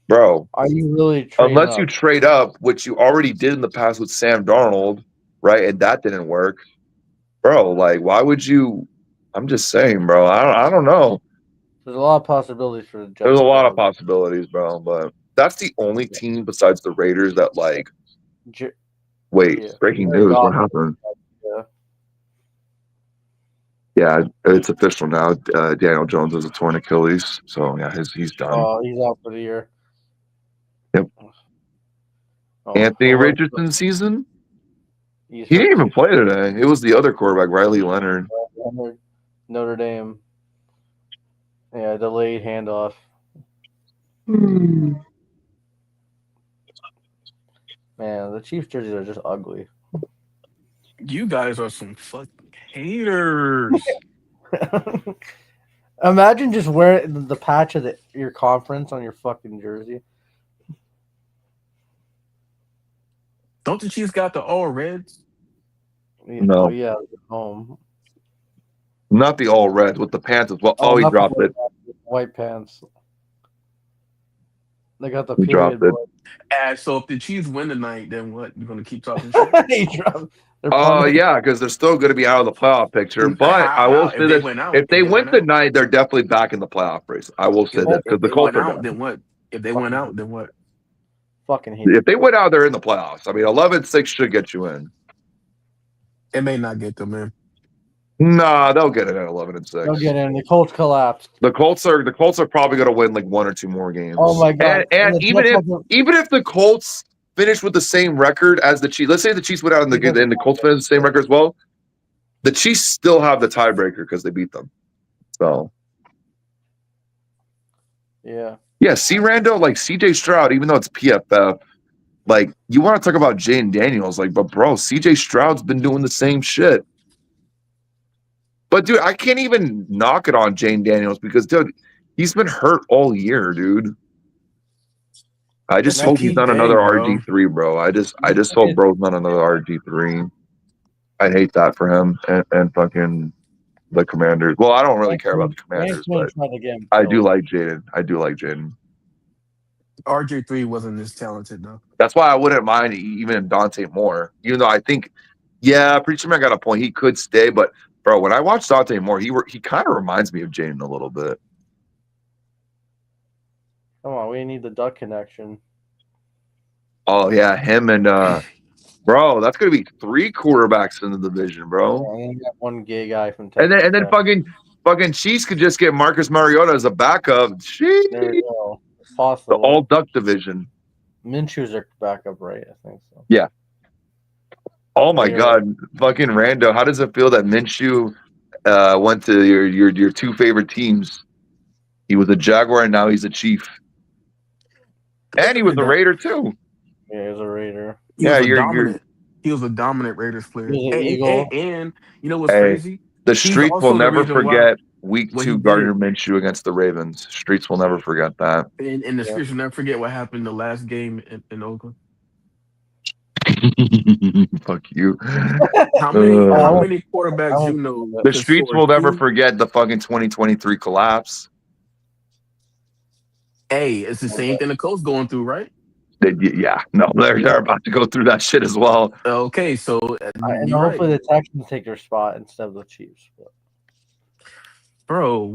bro. Are you really trading Unless you up? trade up, which you already did in the past with Sam Darnold, right, and that didn't work, bro. Like, why would you? I'm just saying, bro. I don't know. There's a lot of possibilities for the Jets. There's a lot of possibilities, bro. But that's the only team besides the Raiders that, like, wait, yeah. breaking Jared news. Goff. What happened? Yeah. Yeah, it's official now. Daniel Jones has a torn Achilles. So, yeah, he's done. Oh, he's out for the year. Yep. Oh, Anthony so Richardson season? he's He hurt didn't even too. play today. It was the other quarterback, Riley Leonard. Notre Dame. Yeah, delayed handoff. Man, the Chiefs jerseys are just ugly. You guys are some fucking haters. Imagine just wearing the patch of your conference on your fucking jersey. Don't the Chiefs got the all reds? No. Oh, yeah, home. Not the all red with the pants as well. Oh, he not the dropped it. white pants. They got the He dropped period. it. So if the Chiefs win tonight, then what? You're gonna keep talking shit? He dropped. They're Oh punting. yeah, because they're still going to be out of the playoff picture. But I will How? say If they this: win out, if they win out, tonight, they're definitely back in the playoff race. I will say that because if the they Colts win are out, down. then what? If they win out, then what? Fucking hate. If they win out, they're in the playoffs. I mean, 11-6 should get you in. It may not get them in. Nah, they'll get it at 11-6. They'll get in. The Colts collapsed. The Colts are probably going to win like 1 or 2 more games. Oh my god! And the even Jets if the Colts finish with the same record as the Chiefs, let's say the Chiefs went out and the Colts finish the same record as well, the Chiefs still have the tiebreaker because they beat them. So yeah. see Rando, like CJ Stroud, even though it's PFF, like you want to talk about Jane Daniels, like, but bro, CJ Stroud's been doing the same shit. But dude, I can't even knock it on Jane Daniels because dude, he's been hurt all year, dude. I just hope he's not another RG3, bro. I just hope bro's not another RG3. I hate that for him and fucking the Commanders. Well, I don't really care about the Commanders, but I do like Jaden. RJ3 wasn't this talented though. That's why I wouldn't mind even Dante Moore, even though I think, Preacher Man got a point. He could stay, but bro, when I watch Dante Moore, he kind of reminds me of Jaden a little bit. Come on, we need the duck connection. Oh yeah, him and bro, that's gonna be 3 quarterbacks in the division, bro. Yeah, and got one gay guy from Texas. And then fucking Chiefs could just get Marcus Mariota as a backup. Sheesh. There we go. It's possible. The all duck division. Minshew's their backup, right? I think so. Yeah. Oh my god, fucking Rando. How does it feel that Minshew went to your 2 favorite teams? He was a Jaguar and now he's a Chief. And he was a Raider too. Yeah, he was a Raider. He was a dominant Raiders player. And you know what's crazy? The streets will never forget week 2 Gardner Minshew against the Ravens. Streets will never forget that. And the streets will never forget what happened the last game in Oakland. Fuck you. How many quarterbacks you know? The streets will never forget the fucking 2023 collapse. Hey, it's the same thing the Colts going through, right? They're about to go through that shit as well. Okay, so and hopefully the Texans take their spot instead of the Chiefs. But. Bro,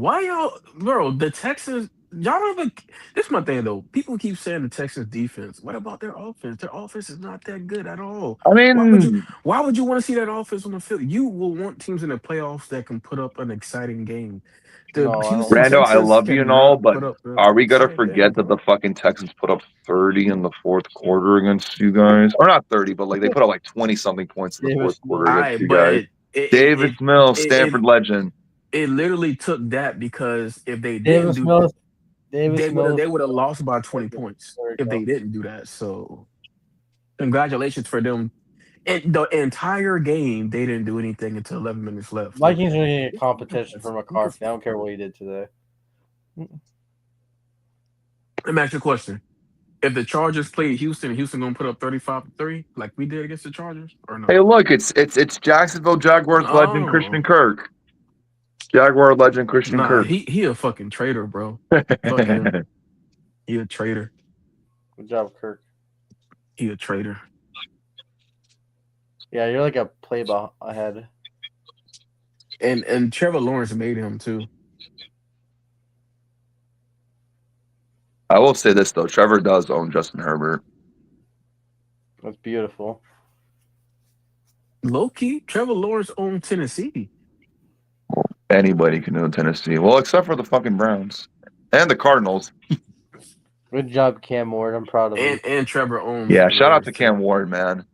the Texans, y'all don't even. This is my thing though. People keep saying the Texans defense. What about their offense? Their offense is not that good at all. I mean, why would you want to see that offense on the field? You will want teams in the playoffs that can put up an exciting game. Rando, I love you and all, but are we gonna forget that the fucking Texans put up 30 in the 4th quarter against you guys? Or not 30, but like they put up like 20-something points in the 4th quarter against you guys. Davis Mills, Stanford legend. It literally took that because if they didn't do that, they would have lost by 20 points if they didn't do that. So congratulations for them. And the entire game, they didn't do anything until 11 minutes left. Vikings are going to get competition for McCarthy. I don't care what he did today. Let me ask you a question. If the Chargers played Houston going to put up 35-3 like we did against the Chargers? Or no? Hey, look, it's Jacksonville Jaguars legend Christian Kirk. Jaguar legend Christian Kirk. He a fucking traitor, bro. Fuck him. He a traitor. Good job, Kirk. He a traitor. Yeah, you're like a play ahead. And Trevor Lawrence made him too. I will say this though, Trevor does own Justin Herbert. That's beautiful. Low key, Trevor Lawrence owned Tennessee. Anybody can own Tennessee. Well, except for the fucking Browns. And the Cardinals. Good job, Cam Ward. I'm proud of him. And Trevor owns. Yeah, shout out to Cam Ward, man.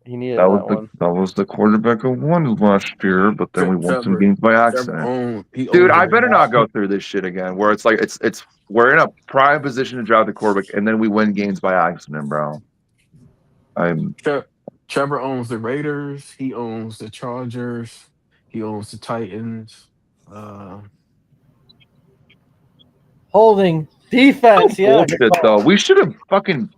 He needed that one. That was the quarterback who won last year, but then we won some games by accident. Dude, I better not go through this shit again. Where it's like it's we're in a prime position to draft the quarterback, and then we win games by accident, bro. Trevor owns the Raiders. He owns the Chargers. He owns the Titans. Holding. Defense, yeah. good Bullshit call. though. We should have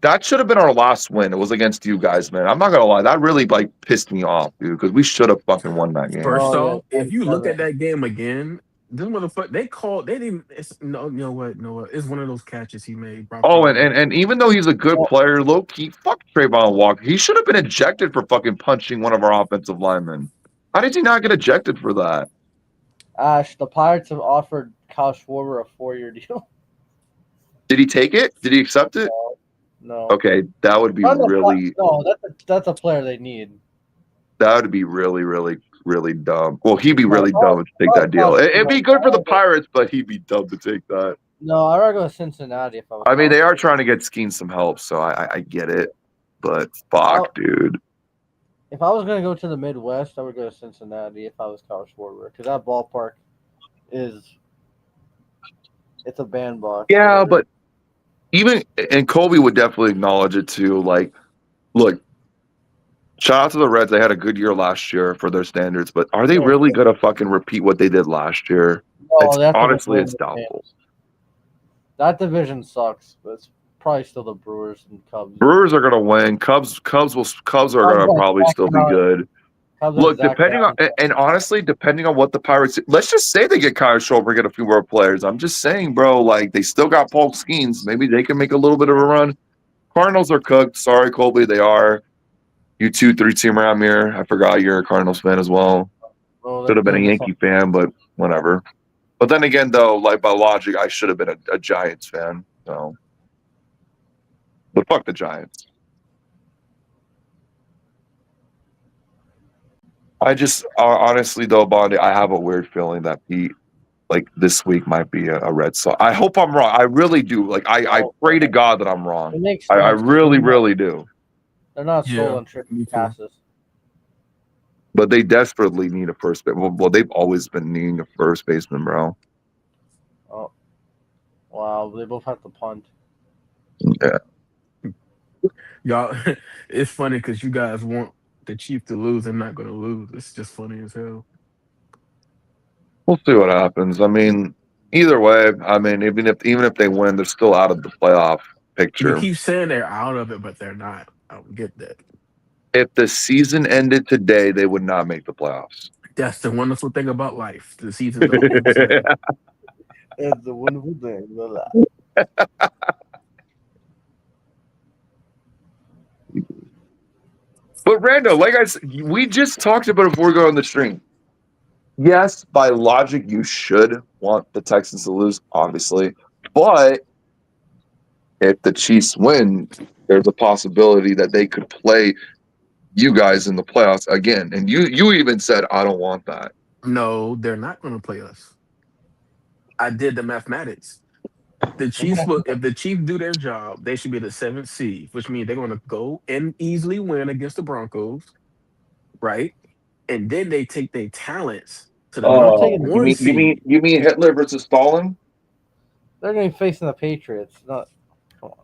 that should have been our last win. It was against you guys, man. I'm not gonna lie. That really like pissed me off, dude, because we should have fucking won that game. First Oh, yeah, off, if you look 27. at that game again, this motherfucker they didn't. It's no, you know what? No, it's one of those catches he made. Brock Oh, Purdy. and even though he's a good player, low key, fuck Trayvon Walker. He should have been ejected for fucking punching one of our offensive linemen. How did he not get ejected for that? Ash, the Pirates have offered Kyle Schwarber a 4-year deal. Did he take it? Did he accept it? No. Okay, that would be really that's a player they need. that would be really, really, really dumb. Well, he'd be really No, dumb to take that deal. It'd be good for the no. Pirates, but he'd be dumb to take that. No, I'd rather go to Cincinnati if I was. I mean, Kyle they are Schwarber. trying to get Skeen some help, so I get it. But fuck, dude. If I was gonna go to the Midwest, I would go to Cincinnati if I was Kyle Schwarber, because that ballpark it's a bandbox. Yeah, but even and Colby would definitely acknowledge it too. Like, look, shout out to the Reds. They had a good year last year for their standards, but are they really gonna fucking repeat what they did last year? Honestly, it's doubtful. That division sucks, but it's probably still the Brewers and Cubs. Brewers are gonna win. Cubs are gonna probably still be good. Look, depending on and honestly, depending on what the Pirates, let's just say they get Kyle Schwarber, get a few more players. I'm just saying, bro. Like they still got Paul Skeens. Maybe they can make a little bit of a run. Cardinals are cooked. Sorry, Colby, they are. You 2-3 around here. I forgot you're a Cardinals fan as well. Should have been a Yankee fan, but whatever. But then again, though, like by logic, I should have been a Giants fan. So, but fuck the Giants. I just honestly though, Bondi, I have a weird feeling that Pete, like this week, might be a Red Sox. I hope I'm wrong. I really do. Like I pray to God that I'm wrong. It makes I sense. really, really do. They're not Yeah, stolen tricky passes. But they desperately need a first base. Well, they've always been needing a first baseman, bro. Oh, wow! They both have to punt. Yeah. Y'all, it's funny because you guys want the Chiefs to lose and not going to lose. It's just funny as hell. We'll see what happens. I mean, either way, I mean, even if they win, they're still out of the playoff picture. You keep saying they're out of it, but they're not. I don't get that. If the season ended today, they would not make the playoffs. That's the wonderful thing about life. The season's almost there. It's a wonderful thing. But Rando, like I said, we just talked about it before we go on the stream. Yes, by logic, you should want the Texans to lose, obviously. But if the Chiefs win, there's a possibility that they could play you guys in the playoffs again. And you even said, I don't want that. No, they're not going to play us. I did the mathematics. The Chiefs if the Chiefs do their job, they should be the 7th seed, which means they're going to go and easily win against the Broncos, right? And then they take their talents to the number one seed. You mean Hitler versus Stalin? They're going to be facing the Patriots. Not. Come on.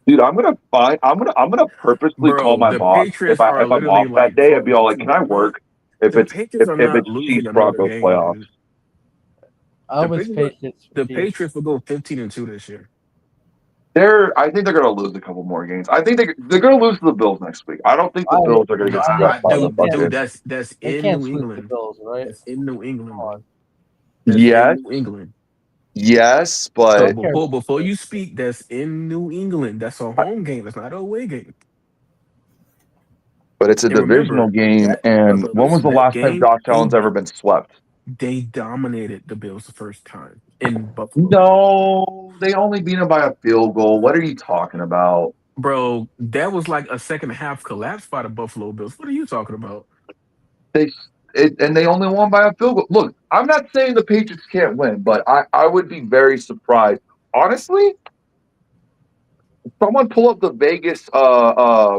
Dude, I'm gonna purposely call my boss if I'm off that day. I'd be all like, "Can I work?" If it's Chiefs Broncos playoffs. I hope it's Patriots. The Patriots will go 15-2 this year. I think they're gonna lose a couple more games. I think they're gonna lose to the Bills next week. I don't think the Bills are gonna get swept by the bucket. Dude, that's in New England. Bills, right? That's in New England. Yes, New England. Yes, but so before you speak, that's in New England. That's a home game. That's not a away game. But it's a divisional game, and when was the last time Josh Allen's ever been swept? They dominated the Bills the first time in Buffalo. No, they only beat them by a field goal. What are you talking about? Bro, that was like a second half collapse by the Buffalo Bills. What are you talking about? And they only won by a field goal. Look, I'm not saying the Patriots can't win, but I would be very surprised. Honestly, someone pull up the Vegas,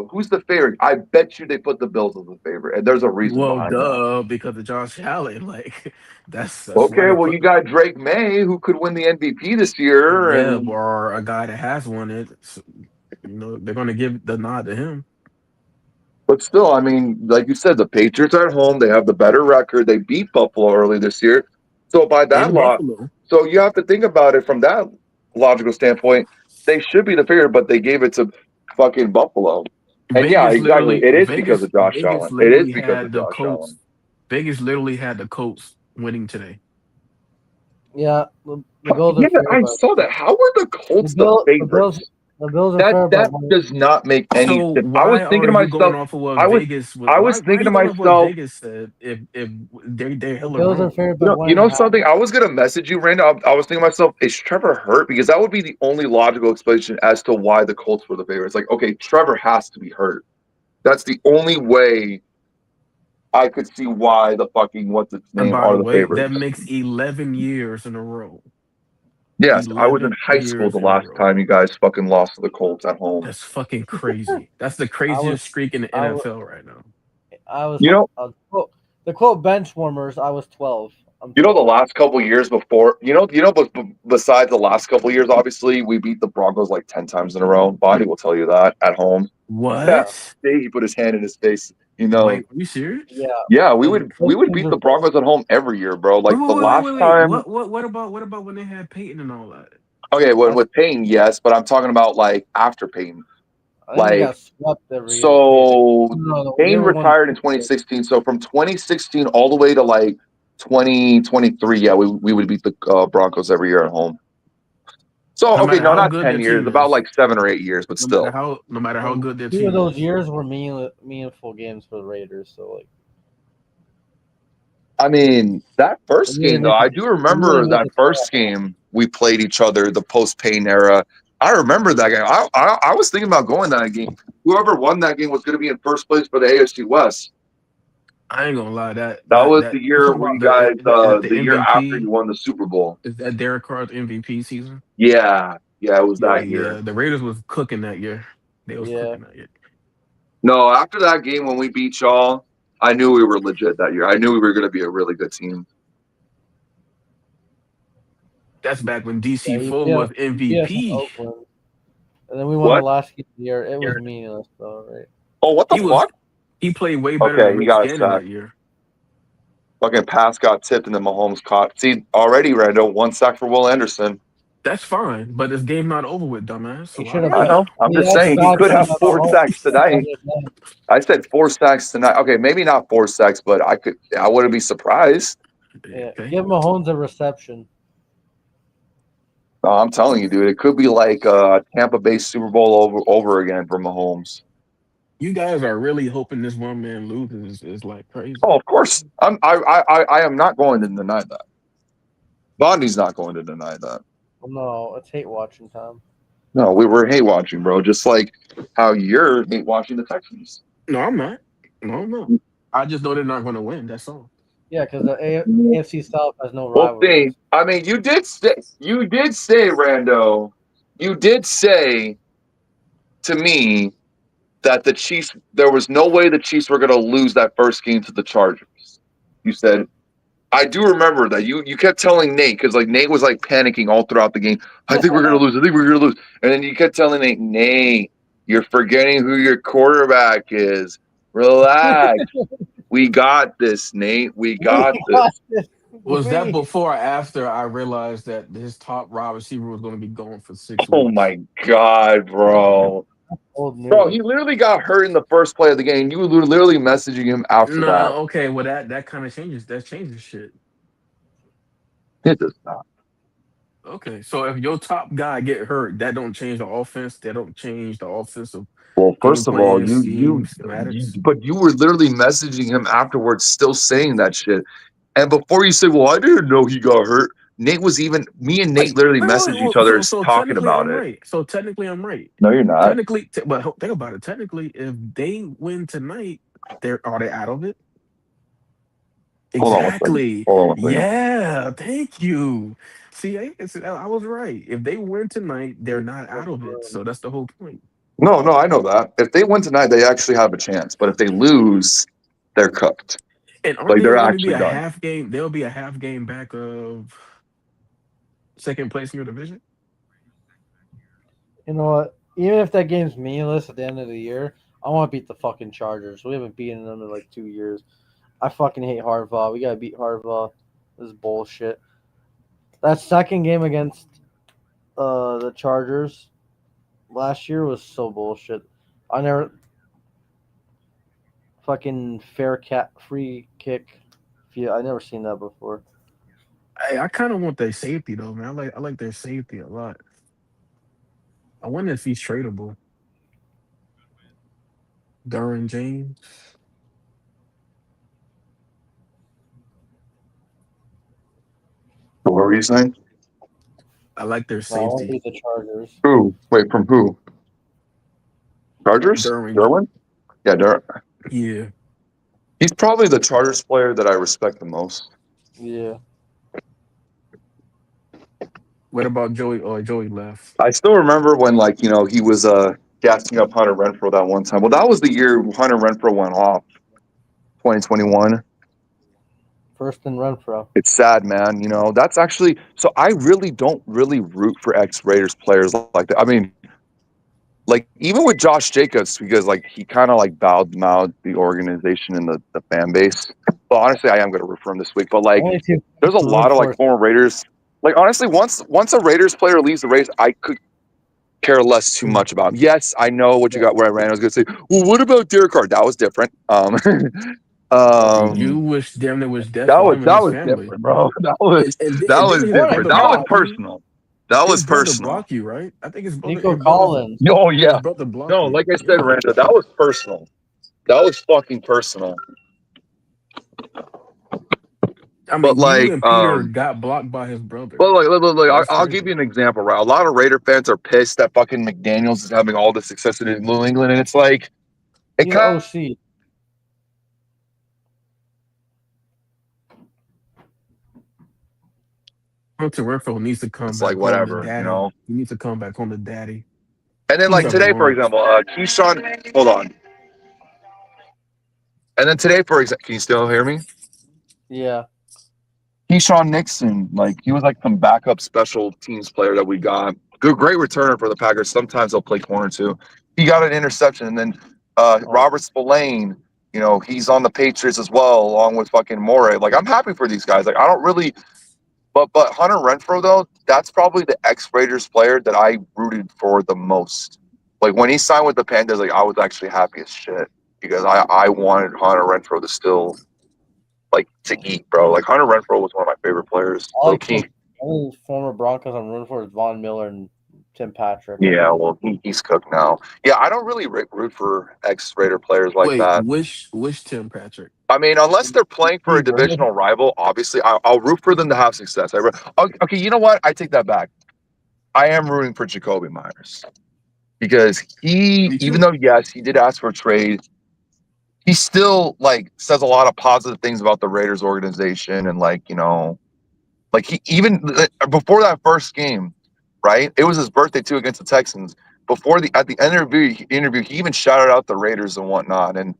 who's the favorite? I bet you they put the Bills as the favorite, and there's a reason behind that. Because of Josh Allen. Like, that's okay, well, you got Drake May, who could win the MVP this year. Yeah, or a guy that has won it. So, they're going to give the nod to him. But still, I mean, like you said, the Patriots are at home. They have the better record. They beat Buffalo early this year. So by that lot, so you have to think about it from that logical standpoint, they should be the favorite, but they gave it to fucking Buffalo. And yeah, exactly. It is because of Josh Vegas Allen. It is literally because of had the Josh Colts. Allen. Vegas literally had the Colts winning today. Yeah, the Bills Yeah, are favored I by saw that. How are the Colts the favorites? the Bills are That favored by that one. does not make any So sense. I was why thinking are to you going myself, off of what I was Vegas was? I was Why are thinking you to going off what myself, Vegas said? If they're The hella Bills are wrong. favored by you 1.5. know something? I was gonna message you, Randy. I was thinking to myself, is Trevor hurt? Because that would be the only logical explanation as to why the Colts were the favorites. Like, okay, Trevor has to be hurt. That's the only way I could see why the fucking what's its And name by are the the way, that favorites. makes 11 years in a row. Yes, I was in 11 high school years the in a last row. time you guys fucking lost to the Colts at home. That's fucking crazy. That's the I was craziest streak in the I was NFL right now. You know, the quote bench warmers. I was 12. I'm the 12. last couple years before, but besides the last couple years, obviously we beat the Broncos like 10 times in a row. Body will tell you that at home. Yeah, What? he put his hand in his face. Wait, are you serious? Yeah, Yeah, we those would we would teams beat are the Broncos at home every year, bro. Wait, Like the wait, wait, wait, last wait, wait. time. What about when they had Peyton and all that? Okay, when That's- with Payne, yes, but I'm talking about like after Payne. I think we Like, got swept every year. so No, the Payne year we won. retired in 2016. So from 2016 all the way to like 2023, yeah, we would beat the Broncos every year at home. So No okay, matter no, how not good 10 their years, team about is. like 7 or 8 years, but still. No matter how good their 2 of team those is. years were meaningful games for the Raiders. So like, I mean, that first really game though, made I the, do they really remember made that the first game we played each other, the post Payne era. I remember that game. I was thinking about going to that game. Whoever won that game was going to be in first place for the AFC West. I ain't gonna lie, that That that was that the you year talking where about you guys, the the year after MVP? you won the Super Bowl. Is that Derek Carr's MVP season? Yeah, it was Yeah, that yeah. year. The Raiders was cooking that year. They was Yeah. cooking that year. No, after that game when we beat y'all, I knew we were legit that year. I knew we were going to be a really good team. That's back when Yeah, DC you Four beat was us in MVP. Oakland, and then we won the What? last game of the year. It was meaningless though, right? Oh, what the He was fuck? he played way better Okay, than he Mick got a Gannon sack. that year. Fucking pass got tipped and then Mahomes caught. See, already, Rando, 1 sack for Will Anderson. That's fine, but this game not over with, dumbass. So He why should are have. you? I know. I'm He just had saying he sacks could in have the 4 sacks tonight. whole. I said 4 sacks tonight. Okay, maybe not 4 sacks, but I wouldn't be surprised. Yeah, Okay. give Mahomes a reception. No, I'm telling you, dude, it could be like Tampa Bay Super Bowl over again for Mahomes. You guys are really hoping this one man loses is like crazy. Oh, of course. I am not going to deny that. Bondi's not going to deny that. No, it's hate watching time. No, we were hate watching, bro. Just like how you're hate watching the Texans. No, I'm not. No, I'm not. I just know they're not going to win. That's all. Yeah, because the AFC South has no Well, rivalries. I mean, you did say, Rando, you did say to me that the Chiefs, there was no way the Chiefs were going to lose that first game to the Chargers. You said, I do remember that. You kept telling Nate, because like Nate was like panicking all throughout the game. I think we're going to lose. I think we're going to lose. And then you kept telling Nate, you're forgetting who your quarterback is. Relax. We got this, Nate. We got this. Was that before or after I realized that his top wide receiver was going to be gone for 6 Oh weeks? my God, bro. Old news. Bro, he literally got hurt in the first play of the game. You were literally messaging him after No, that. okay. Well, that kind of changes. That changes shit. It does not. Okay, so if your top guy get hurt, that don't change the offense. That don't change the offensive Well, game first of all, plan, scheme, schematics. but you were literally messaging him afterwards, still saying that shit. And before you said, "Well, I didn't know he got hurt," me and Nate literally messaged each other So talking technically, about I'm it. right. So technically, I'm right. No, you're not. Technically, but think about it. Technically, if they win tonight, are they out of it? Hold on one second. Exactly. Hold on one second. Yeah. Thank you. See, I was right. If they win tonight, they're not out of it. So that's the whole point. No, I know that. If they win tonight, they actually have a chance. But if they lose, they're cooked. And aren't Like, they they're only be actually a done. half game? They'll be a half game back of second place in your division. You know what? Even if that game's meaningless at the end of the year, I want to beat the fucking Chargers. We haven't beaten them in like 2 years. I fucking hate Harbaugh. We gotta beat Harbaugh. This is bullshit. That second game against the Chargers last year was so bullshit. I never fucking free kick. Yeah, I never seen that before. Hey, I kind of want their safety though, man. I like their safety a lot. I wonder if he's tradable. Duran James. What were you saying? I like their No, I want to safety. beat the Chargers. Who? Wait, from who? Chargers? Duran. Derwin? Yeah, Derwin. Yeah. He's probably the Chargers player that I respect the most. Yeah. What about Joey? Oh, Joey left. I still remember when, like, he was gassing up Hunter Renfro that one time. Well, that was the year Hunter Renfro went off, 2021. First and Renfro. It's sad, man. That's actually so. I really don't really root for ex-Raiders players like that. I mean, like even with Josh Jacobs, because like he kind of like bowed the organization and the fan base. But honestly, I am going to root for him this week. But like, Only two there's a to lot root of like for. former Raiders. Like honestly, once a Raiders player leaves the Raiders, I could care less too much about him. Yes, I know what you got. Where I ran, I was going to say, well, what about Derek Carr? That was different. You wish damn there was death That for was him and that his was family. different, bro. That was And that was didn't his different. brother That was block you? personal. That was His brother personal. block you, right? I think Nico his brother's Collins. Oh his yeah. brother blocked No, you. like I said, Yeah. Randa, that was personal. That was fucking personal. I mean, But like, you and Peter got blocked by his brother. but like, look, That's I'll crazy. give you an example, right? A lot of Raider fans are pissed that fucking McDaniels is having all the success in New England, and it's like, it He's kind OC. Hunter Renfro needs to come it's back like home to whatever, daddy. He needs to come back home to daddy. And then like Trevor today, for Lawrence. example, Keyshawn, hold on. And then today, for example, can you still hear me? Yeah. Keyshawn Nixon, like he was like some backup special teams player that we got. Great returner for the Packers. Sometimes they'll play corner too. He got an interception, and then Robert Spillane, he's on the Patriots as well, along with fucking Moray. Like I'm happy for these guys. Like I don't really, but Hunter Renfro though, that's probably the ex-Raiders player that I rooted for the most. Like when he signed with the Panthers, like I was actually happy as shit because I wanted Hunter Renfro to still. Like to eat, bro. Like Hunter Renfro was one of my favorite players. I Low like key. only former Broncos I'm rooting for is Von Miller and Tim Patrick. Yeah, well, he's cooked now. Yeah, I don't really root for ex-Raider players like Wait, that. wish Tim Patrick. I mean, unless they're playing for a divisional rival, obviously, I'll root for them to have success. Okay, you know what? I take that back. I am rooting for Jacoby Myers because even though yes, he did ask for a trade, he still like says a lot of positive things about the Raiders organization and like he even before that first game, right? It was his birthday too against the Texans. At the interview, he even shouted out the Raiders and whatnot. And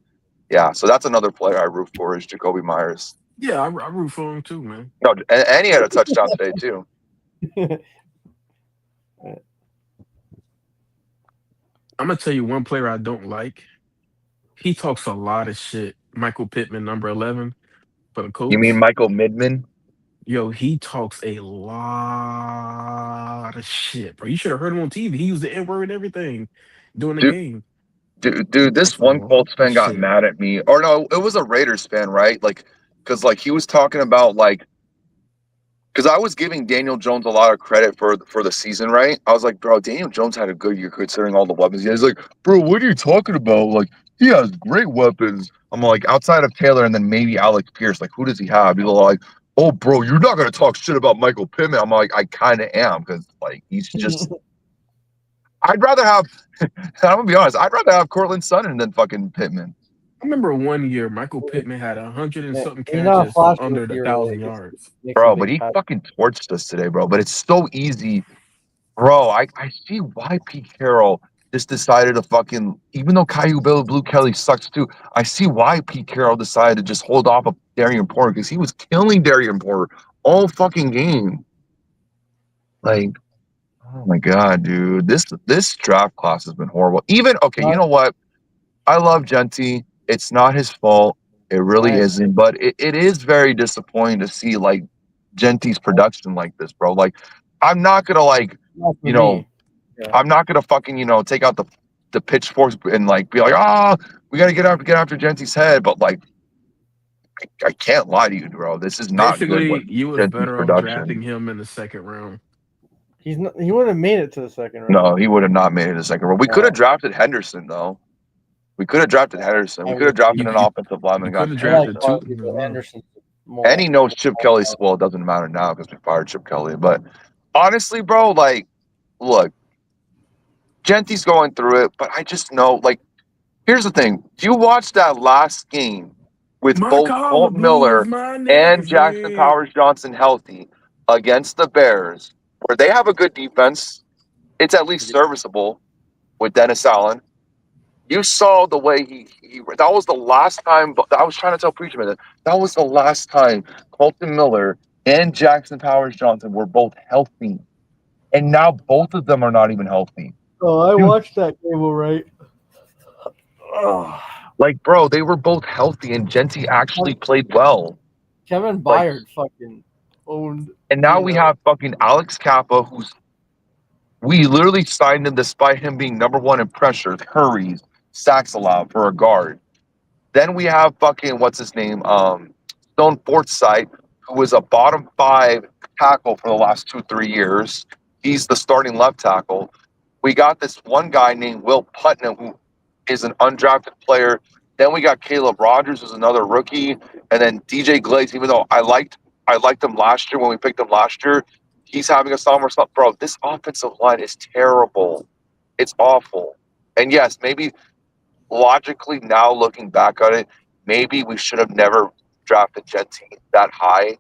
yeah, so that's another player I root for is Jacoby Myers. Yeah, I root for him too, man. No, and he had a touchdown today too. I'm gonna tell you one player I don't like. He talks a lot of shit. Michael Pittman, number 11 for the Colts. You mean Michael Midman? Yo, he talks a lot of shit, bro. You should have heard him on TV. He used the N-word and everything during the game. Dude, this one Colts fan got mad at me. Or no, it was a Raiders fan, right? Like, because like he was talking about like, because I was giving Daniel Jones a lot of credit for the season, right? I was like, bro, Daniel Jones had a good year considering all the weapons. He's like, bro, what are you talking about? Like, he has great weapons. I'm like, outside of Taylor and then maybe Alex Pierce, like, who does he have? He's like, oh, bro, you're not gonna talk shit about Michael Pittman. I'm like, I kind of am because like he's just. I'd rather have. I'm gonna be honest. I'd rather have Cortland Sutton than fucking Pittman. I remember one year Michael Pittman had 100 and something He's not catches for flashy under this the year, 1,000 like, yards. Bro, but he fucking torched us today, bro. But it's so easy. Bro, I see why Pete Carroll just decided to fucking, even though Caillou Blue Kelly sucks too, I see why Pete Carroll decided to just hold off of Darian Porter because he was killing Darian Porter all fucking game. Like, oh my God, dude. This draft class has been horrible. Even, okay, you know what? I love Genty. It's not his fault. It really isn't. But it is very disappointing to see, like, Genty's production like this, bro. Like, I'm not going to, like, Not for you know, me. Yeah. I'm not gonna fucking, take out the pitchforks and like be like, we gotta get after Gentry's head. But like, I can't lie to you, bro. This is not good with Basically, you was Gentry's better off drafting production. him in the second round. He wouldn't have made it to the second round. No, he would have not made it in the second round. We could have drafted Henderson though. We could have drafted Henderson. We I could have would- drafted You an you, offensive lineman you and could gotten have I like drafted Henderson. two. Crosby, but Anderson's more. And he knows Chip Kelly's, well, it doesn't matter now because we fired Chip Kelly. But honestly, bro, like, look, Genty's going through it, but I just know, like, here's the thing. You watch that last game with My both collar Colton blue is Miller my and Jackson navy. Powers Johnson healthy against the Bears, where they have a good defense. It's at least serviceable with Dennis Allen. You saw the way he that was the last time. I was trying to tell Preacher that was the last time Colton Miller and Jackson Powers Johnson were both healthy. And now both of them are not even healthy. Oh, I Dude. watched that game, all right. Like, bro, they were both healthy and Genty actually played well. Kevin Byard fucking owned. And now we have fucking Alex Kappa, we literally signed him despite him being number one in pressures, hurries, sacks allowed for a guard. Then we have fucking, what's his name? Stone Forsythe, who was a bottom 5 tackle for the last 2-3 years. He's the starting left tackle. We got this one guy named Will Putnam, who is an undrafted player. Then we got Caleb Rogers, who's another rookie, and then DJ Glaze. Even though I liked him last year when we picked him last year, he's having a summer slump. Bro, this offensive line is terrible. It's awful. And yes, maybe logically now looking back on it, maybe we should have never drafted Genty that high.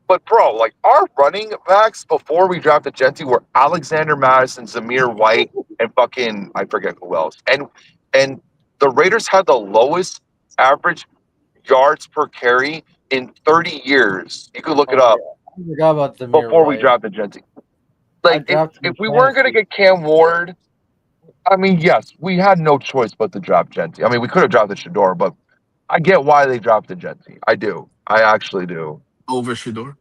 But bro, like our running backs before we drafted Genty were Alexander Madison, Zamir White, and fucking I forget who else. And the Raiders had the lowest average yards per carry in 30 years. You could look it up I forgot about the before we drafted Genty. Like if we weren't gonna get Cam Ward, I mean, yes, we had no choice but to draft Genty. I mean, we could have drafted Shador, but I get why they drafted Genty. I do. I actually do. Over Shador.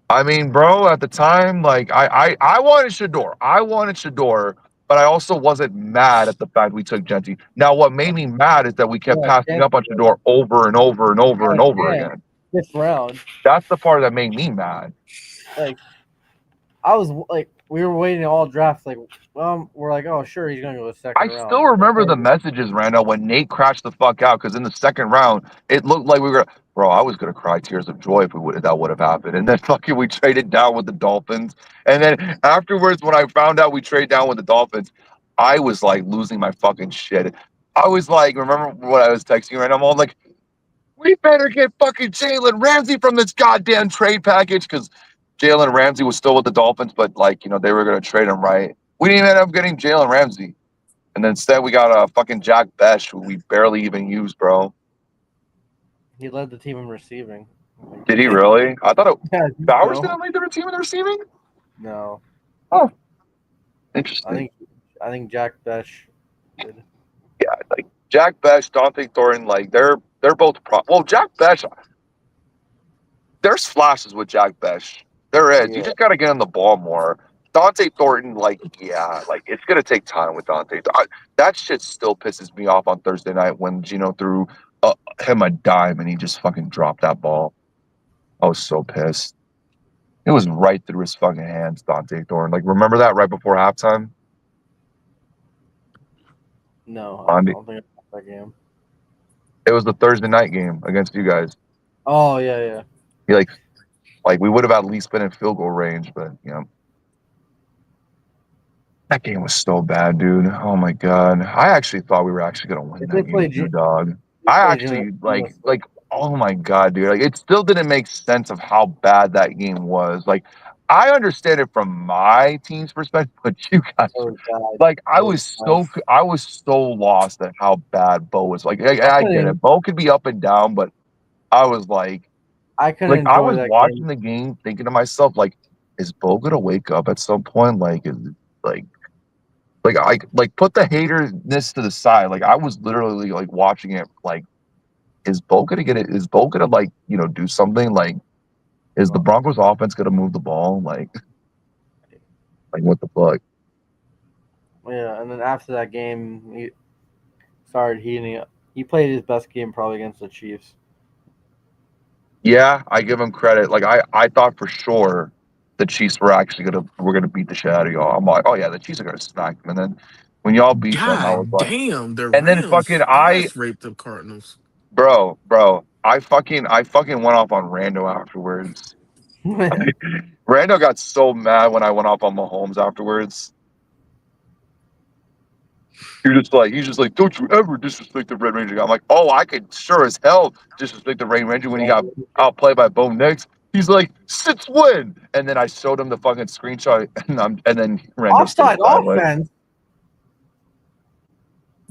I mean, bro, at the time, like I wanted Shador. I wanted Shador, but I also wasn't mad at the fact we took Genty. Now, what made me mad is that we kept passing up on Shador over and over and over and over again. This round, That's the part that made me mad. like, I was like, we were waiting all drafts. Like, well, we're like, oh, sure, he's gonna go the second I round. still remember the messages, Randall, when Nate crashed the fuck out because in the second round, it looked like we were. Bro, I was gonna cry tears of joy if that would have happened. And then fucking we traded down with the Dolphins. And then afterwards, when I found out we traded down with the Dolphins, I was like losing my fucking shit. I was like, remember what I was texting you, and I'm all like, we better get fucking Jalen Ramsey from this goddamn trade package because Jalen Ramsey was still with the Dolphins, but like, they were gonna trade him, right? We didn't end up getting Jalen Ramsey. And then instead we got a fucking Jack Besh, who we barely even used, bro. He led the team in receiving. Did he really? I thought Bowers so. didn't lead the team in the receiving? No. Oh. Interesting. I think Jack Besh did. Yeah, like Jack Besh, Dante Thornton, like they're both well, Jack Besh, there's flashes with Jack Besh. There is. Yeah. You just gotta get on the ball more. Dante Thornton, like it's gonna take time with Dante. That shit still pisses me off on Thursday night when Gino threw him a dime and he just fucking dropped that ball. I was so pissed. It was right through his fucking hands, Dante Thornton. Like, remember that right before halftime? No, I don't think I watched that game. It was the Thursday night game against you guys. Oh yeah. He like we would have at least been in field goal range, but that game was so bad, dude. Oh my god. I actually thought we were actually gonna win that game too, dog. I actually like oh my god, dude. Like it still didn't make sense of how bad that game was. Like I understand it from my team's perspective, but you guys like I was so lost at how bad Bo was. Like I get it. Bo could be up and down, but I was like I couldn't I was that watching game. the game thinking to myself, like, is Bo gonna wake up at some point? Like is like put the haterness to the side. Like I was literally like watching it like, is Bo gonna get it? Is Bo gonna like, do something? Like, is the Broncos offense gonna move the ball? Like Like, what the fuck? Yeah, and then after that game, he started heating up. He played his best game probably against the Chiefs. Yeah, I give him credit. Like, I thought for sure the Chiefs were actually gonna beat the shit out of y'all. I'm like, oh yeah, the Chiefs are gonna smack them. And then when y'all beat them, I was God like, damn, the and then fucking Rams ass raped the Cardinals. bro, I fucking went off on Rando afterwards. Rando got so mad when I went off on Mahomes afterwards. He's just like, don't you ever disrespect the Red Ranger. I'm like, oh, I could sure as hell disrespect the Red Ranger when he got outplayed by Bo Nix. He's like, since when? And then I showed him the fucking screenshot, and then Rando Offside stayed silent. offense.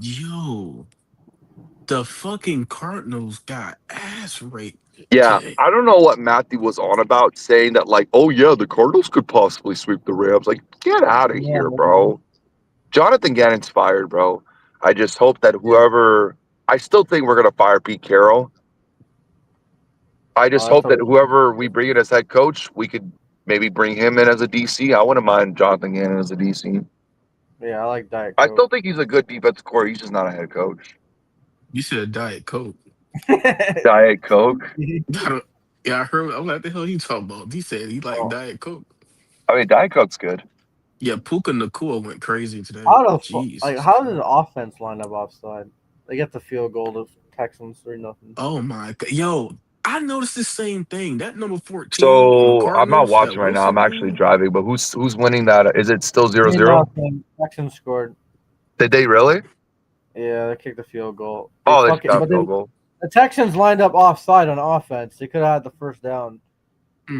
Yo, the fucking Cardinals got ass raped Yeah, today. I don't know what Matthew was on about, saying that like, oh yeah, the Cardinals could possibly sweep the Rams. Like, get out of here, bro. Jonathan Gannon's fired, bro. I just hope that whoever. I still think we're gonna fire Pete Carroll. I just hope that whoever we bring in as head coach, we could maybe bring him in as a DC. I wouldn't mind Jonathan Gannon as a DC. Yeah, I like Diet I Coke. still think he's a good defensive coordinator. He's just not a head coach. You said Diet Coke. Diet Coke. Yeah, I heard. I'm like, the hell you talking about? He said he liked Oh. Diet Coke. I mean, Diet Coke's good. Yeah, Puka Nakua went crazy today. Jesus. How did the offense line up offside? They get the field goal to Texans 3-0. Oh my god, yo! I noticed the same thing. That number 14 on the So I'm not Cardinals, that watching right now. I'm Wilson actually dude. driving. But who's winning that? Is it still 0-0? Texans scored. Did they really? Yeah, they kicked the field goal. Oh, they But got field goal. the Texans lined up offside on offense. They could have had the first down.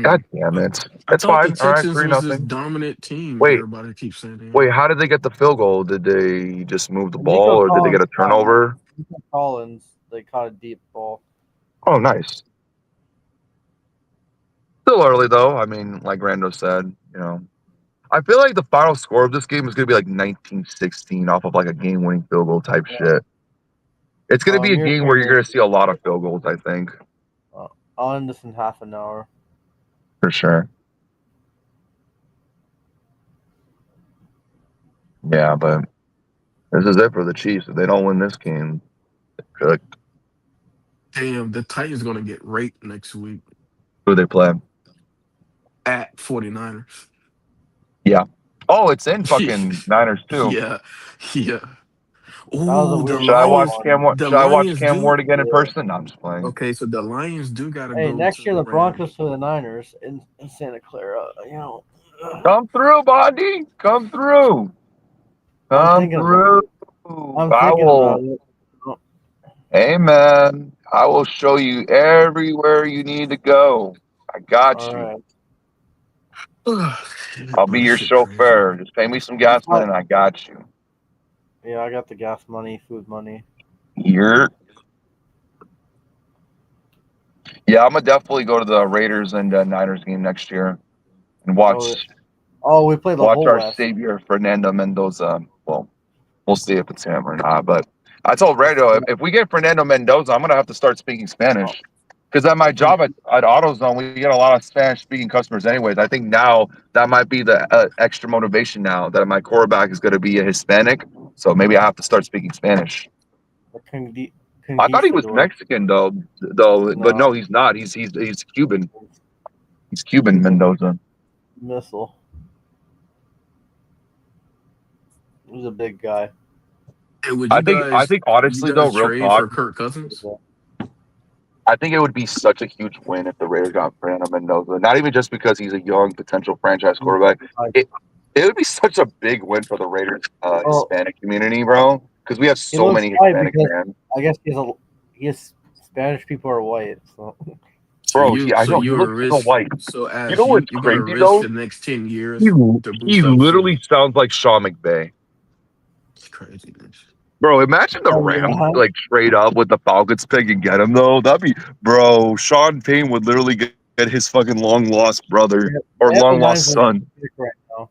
God damn it! I That's thought fine. the All right, Texans was this 3-0. dominant team. Wait. Everybody keeps saying that. Wait, how did they get the field goal? Did they just move the Nico ball, or did they Collins get a turnover? they caught a deep ball. Oh, nice. Still early though. I mean, like Rando said, I feel like the final score of this game is gonna be like 19-16 off of like a game-winning field goal type shit. It's gonna be a game where you're gonna see a lot of field goals. I think I'll end this in half an hour. for sure. Yeah, but this is it for the Chiefs. If they don't win this game, they're cooked. Damn, the Titans gonna get raped next week Who they play? at 49ers. Yeah. Oh, it's in fucking Niners too. Yeah, yeah. was a Ooh, weird Should I watch one. Cam? The Should I watch Lions Cam do. Ward again in person? No, I'm just playing. Okay, so the Lions do gotta Hey, go. next to year the Rams. Broncos play the Niners in Santa Clara. Come through, Bondi. Come through. Come through. I'm thinking about it. Hey, man. I will show you everywhere you need to go. I got All you. right. I'll be your chauffeur. Just pay me some gas money and I got you. Yeah, I got the gas money, food money. You're. Yeah, I'm gonna definitely go to the Raiders and Niners game next year and watch. We play the watch whole our West. savior Fernando Mendoza. Well, we'll see if it's him or not. But I told Rado, if we get Fernando Mendoza, I'm gonna have to start speaking Spanish. Because at my job at AutoZone, we get a lot of Spanish-speaking customers anyways. I think now that might be the extra motivation now that my quarterback is going to be a Hispanic. So maybe I have to start speaking Spanish. I thought he was Mexican, though. But no, he's not. He's Cuban. He's Cuban, Mendoza. Missile. He's a big guy. Hey, would you I think honestly, though, real trade talk, for Kirk Cousins? I think it would be such a huge win if the Raiders got Fernando Mendoza. Not even just because he's a young potential franchise quarterback. It would be such a big win for the Raiders Hispanic community, bro. Because we have so many Hispanic fans. I guess he has Spanish people are white. So. Bro, I know he looks so white. So as you know what's you're crazy gonna risk though? the next 10 years. He literally sounds like Sean McVay. It's crazy, man. Bro, imagine the Rams like trade up with the Falcons pick and get him though. That'd be, bro. Sean Payne would literally get his fucking long lost brother or long lost son. Right now.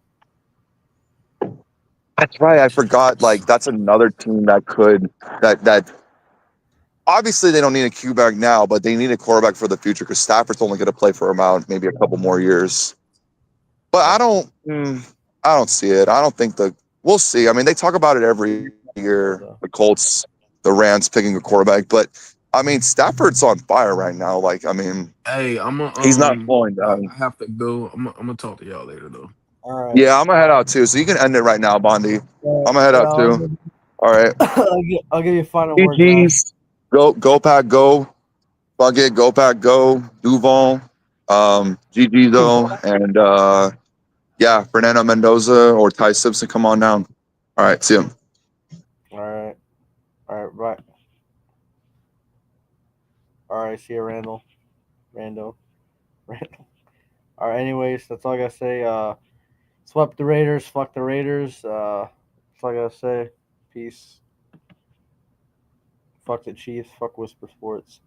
That's right. I forgot. Like that's another team that could that. Obviously, they don't need a quarterback now, but they need a quarterback for the future because Stafford's only going to play for maybe a couple more years. But I I don't see it. I don't think we'll see. I mean, they talk about it every year. The Colts, the Rams picking a quarterback, but I mean, Stafford's on fire right now. Like, I mean, Hey, I'm a he's not slowing I down. have to go. I'm gonna talk to y'all later though. All right. Yeah, I'm gonna head out too. So you can end it right now, Bondi. I'm gonna head out too. All right. I'll give you a final word, Josh. GG's. Go Pack, go. Fuck it, go Pack, go. Duval. GG though, and yeah, Fernando Mendoza or Ty Simpson, come on down. All right, see you. All right. Right. All right, see you, Randall. Randall. All right, anyways, that's all I gotta say. Swept the Raiders, fuck the Raiders. That's all I gotta say. Peace. Fuck the Chiefs, fuck Whisper Sports.